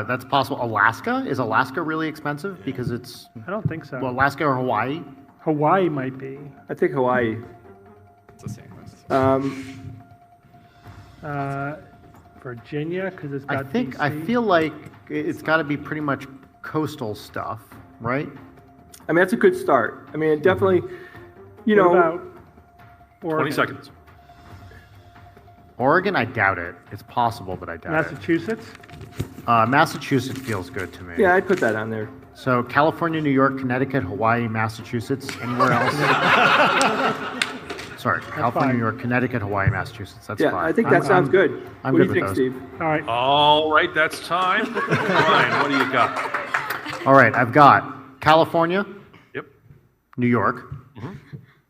That's possible. Alaska? Is Alaska really expensive? Because it's, I don't think so. well, Alaska or Hawaii? Hawaii might be. I think Hawaii. It's the same list. Virginia, because it's got I DC. feel like it's got to be pretty much coastal stuff, right? I mean, that's a good start. I mean, it definitely, What about 20 Oregon? seconds. Oregon, I doubt it. It's possible, but I doubt Massachusetts? it. Massachusetts feels good to me. yeah, I'd put that on there. So California, New York, Connecticut, Hawaii, Massachusetts, anywhere else? Sorry, California, New York, Connecticut, Hawaii, Massachusetts. That's Yeah, fine. I think that sounds good. I'm What do good you with think, those. Steve? All right. All right, that's time. Ryan, what do you got? All right, I've got California, Yep. New York,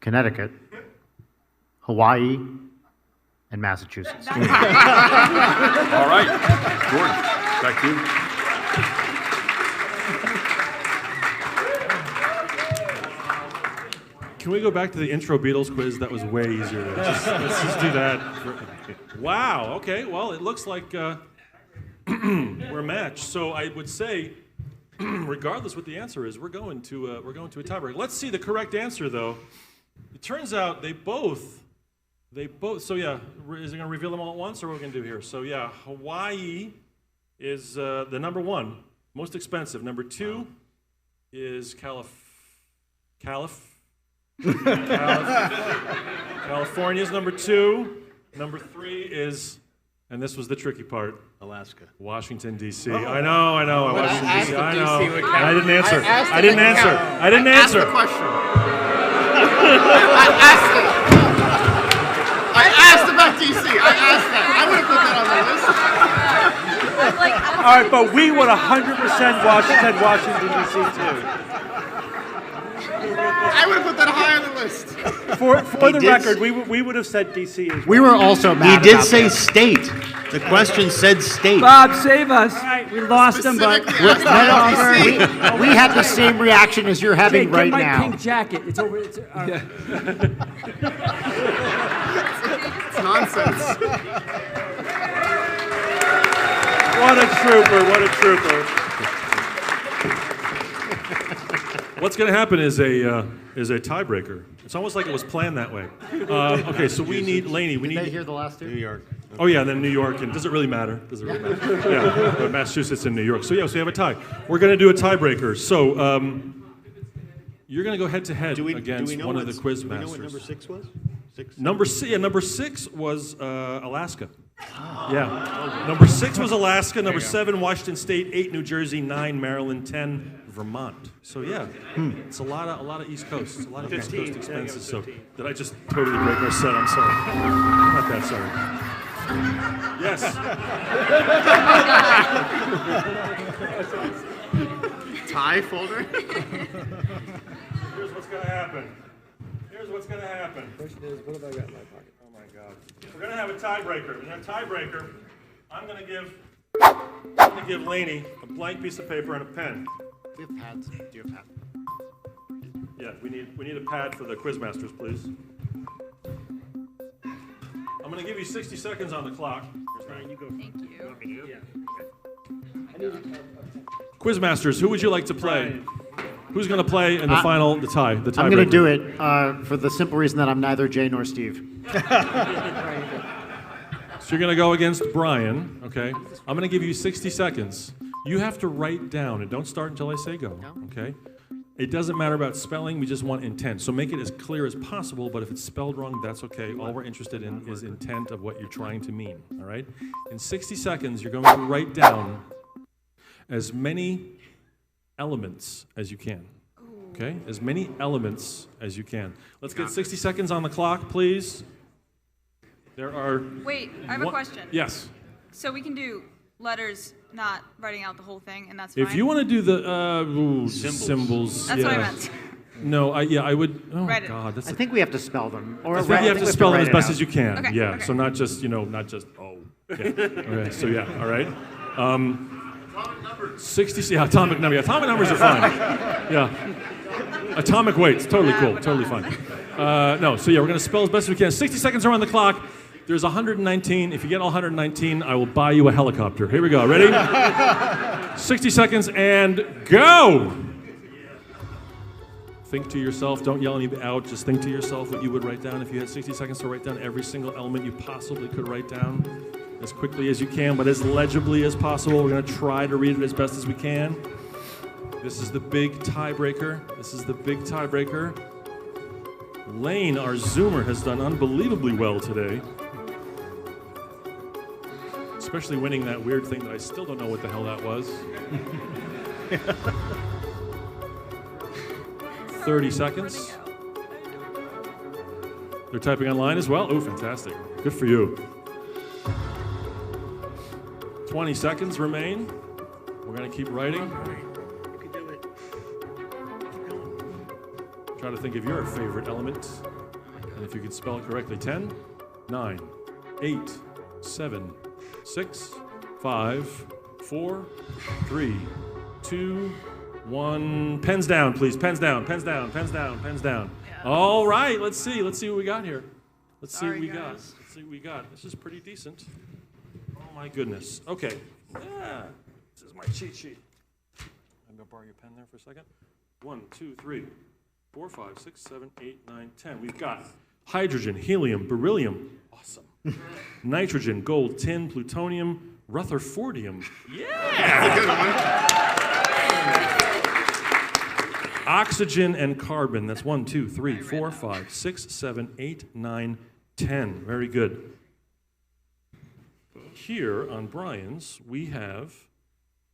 Connecticut, Hawaii, and Massachusetts. All right. Jordan, back to you. Can we go back to the intro Beatles quiz? That was way easier. Let's just do that. Wow. Okay. Well, it looks like we're matched. So I would say, regardless what the answer is, we're going to a tiebreak. Let's see the correct answer, though. It turns out they both. So yeah, is it going to reveal them all at once, or what are we going to do here? So yeah, Hawaii is the number one, most expensive. Number two is California's number two. Number three is And this was the tricky part. Alaska. Washington, D.C. I know. Washington, D.C. I know. DC would count. I didn't answer. I didn't answer. I didn't answer. I asked about DC. I asked that. I would have put that on the list. All right, but we would 100% Washington, D.C. too. I would have put that high on the list. For the record, we would have said D.C. as well. We were also mad. He did say state. The question said state. Bob, save us. All right, we lost him, but we had the same reaction as you're having right get my now. pink jacket. It's over. It's Nonsense. What a trooper, what a trooper. What's going to happen is a tiebreaker. It's almost like it was planned that way. Okay, so we need, Laney, we Did they need... hear the last two? New York. Oh yeah, then New York, and does it really matter? Does it really matter? Yeah, but Massachusetts and New York. So yeah, so we have a tie. We're going to do a tiebreaker. So you're going to go head to head against one of the quiz Do we know masters. what number 6 was? Number six was Alaska. Yeah. Number 6 was Alaska. Number 7, Washington State. 8, New Jersey. 9, Maryland. 10, Vermont. So yeah, it's a lot of East Coast. It's a lot of East Coast expenses. So did I just totally break our set? I'm sorry. I'm not that sorry. Yes. Tie folder? Here's what's going to happen. Here's what's going to happen. Question is, what have I got in my pocket? Oh my God. We're going to have a tiebreaker. In that tiebreaker, I'm going to give Laney a blank piece of paper and a pen. We have pads. Do you have pads? Yeah, we need a pad for the quiz masters, please. I'm going to give you 60 seconds on the clock. Brian, you go. Thank you. Yeah. Quizmasters, who would you like to play? Brian. Who's going to play in the tie? I'm going to do it for the simple reason that I'm neither Jay nor Steve. So you're going to go against Brian, okay? I'm going to give you 60 seconds. You have to write down, and don't start until I say go, okay? It doesn't matter about spelling, we just want intent. So make it as clear as possible, but if it's spelled wrong, that's okay. All we're interested in is intent of what you're trying to mean, all right? In 60 seconds, you're going to write down as many elements as you can, okay? As many elements as you can. Let's get 60 seconds on the clock, please. There are... Wait, I have a question. Yes. So we can do letters, not writing out the whole thing, and that's fine? If you want to do the symbols, That's yeah. what I meant. No, I would. Oh Write it. God, that's. I think we have to spell them. Or I think you have to spell them as best as you can. Okay, Yeah. okay. So not just not just oh. Yeah. Okay. So yeah. All right. 60. Yeah. Atomic number. Yeah, atomic numbers are fine. Yeah. Atomic weights. Totally cool. Totally fine. No. So yeah, we're gonna spell as best as we can. 60 seconds are on the clock. There's 119. If you get all 119, I will buy you a helicopter. Here we go. Ready? 60 seconds and go! Think to yourself. Don't yell anybody out. Just think to yourself what you would write down if you had 60 seconds to write down every single element you possibly could write down as quickly as you can, but as legibly as possible. We're going to try to read it as best as we can. This is the big tiebreaker. This is the big tiebreaker. Lane, our Zoomer, has done unbelievably well today. Especially winning that weird thing that I still don't know what the hell that was. 30 seconds. They're typing online as well? Oh, fantastic. Good for you. 20 seconds remain. We're going to keep writing. You can do it. Keep going. Try to think of your favorite element. And if you can spell it correctly. 10, 9, 8, 7, 6, 5, 4, 3, 2, 1. Pens down, please. Pens down, pens down, pens down, pens down. Yeah. All right, let's see what we got here. Let's see what we got. Let's see what we got. This is pretty decent. Oh my goodness. Okay. Yeah. This is my cheat sheet. I'm gonna borrow your pen there for a second. 1, 2, 3, 4, 5, 6, 7, 8, 9, 10. We've got hydrogen, helium, beryllium. Awesome. Nitrogen, gold, tin, plutonium, Rutherfordium. Yeah! Oxygen and carbon. That's 1, 2, 3, 4, 5, 6, 7, 8, 9, 10. Very good. here on Brian's, we have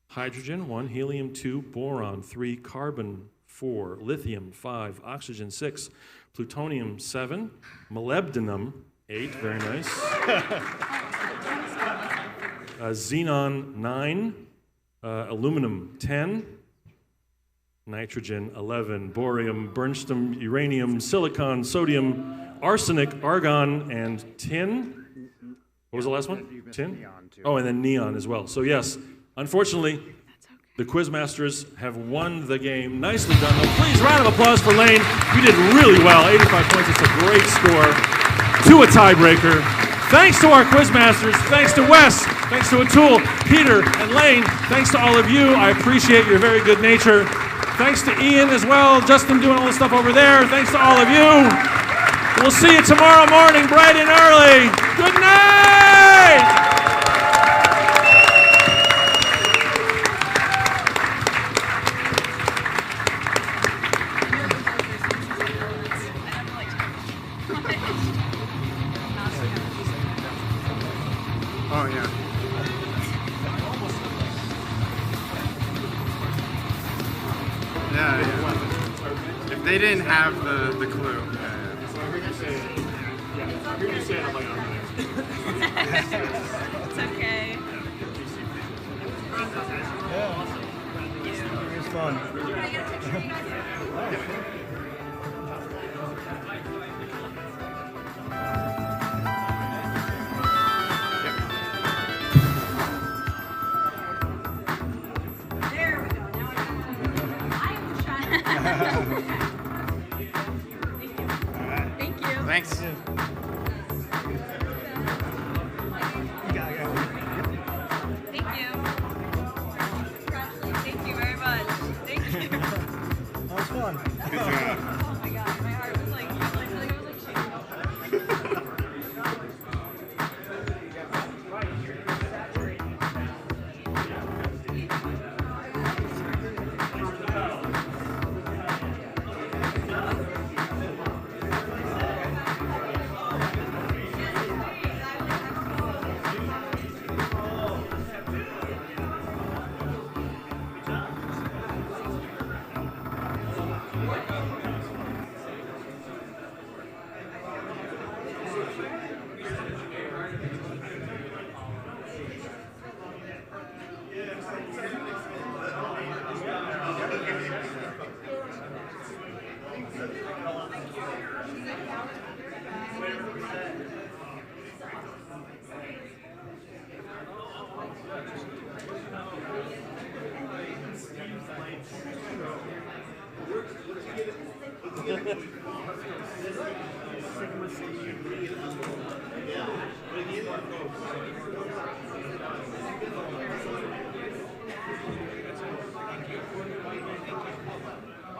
hydrogen 1, helium 2, boron 3, carbon 4, lithium 5, oxygen 6, plutonium 7, molybdenum 8, very nice, xenon 9, aluminum 10, nitrogen 11, borium, bernstein, uranium, silicon, sodium, arsenic, argon, and tin. What was the last one? Tin? Oh, and then neon as well. So yes, unfortunately, the Quizmasters have won the game. Nicely done. Well, please, round of applause for Lane. You did really well. 85 points. It's a great score to a tiebreaker. Thanks to our Quizmasters. Thanks to Wes. Thanks to Atul, Peter, and Lane. Thanks to all of you. I appreciate your very good nature. Thanks to Ian as well. Justin doing all the stuff over there. Thanks to all of you. We'll see you tomorrow morning, bright and early. Good night! Oh, yeah. Yeah, yeah. If they didn't have the clue. It's okay. Yeah, it was fun. Thank you. Thanks. Thank you. Thank you very much. Thank you. That was fun. Good job. Oh my god, my heart was like, I feel like I was like shaking.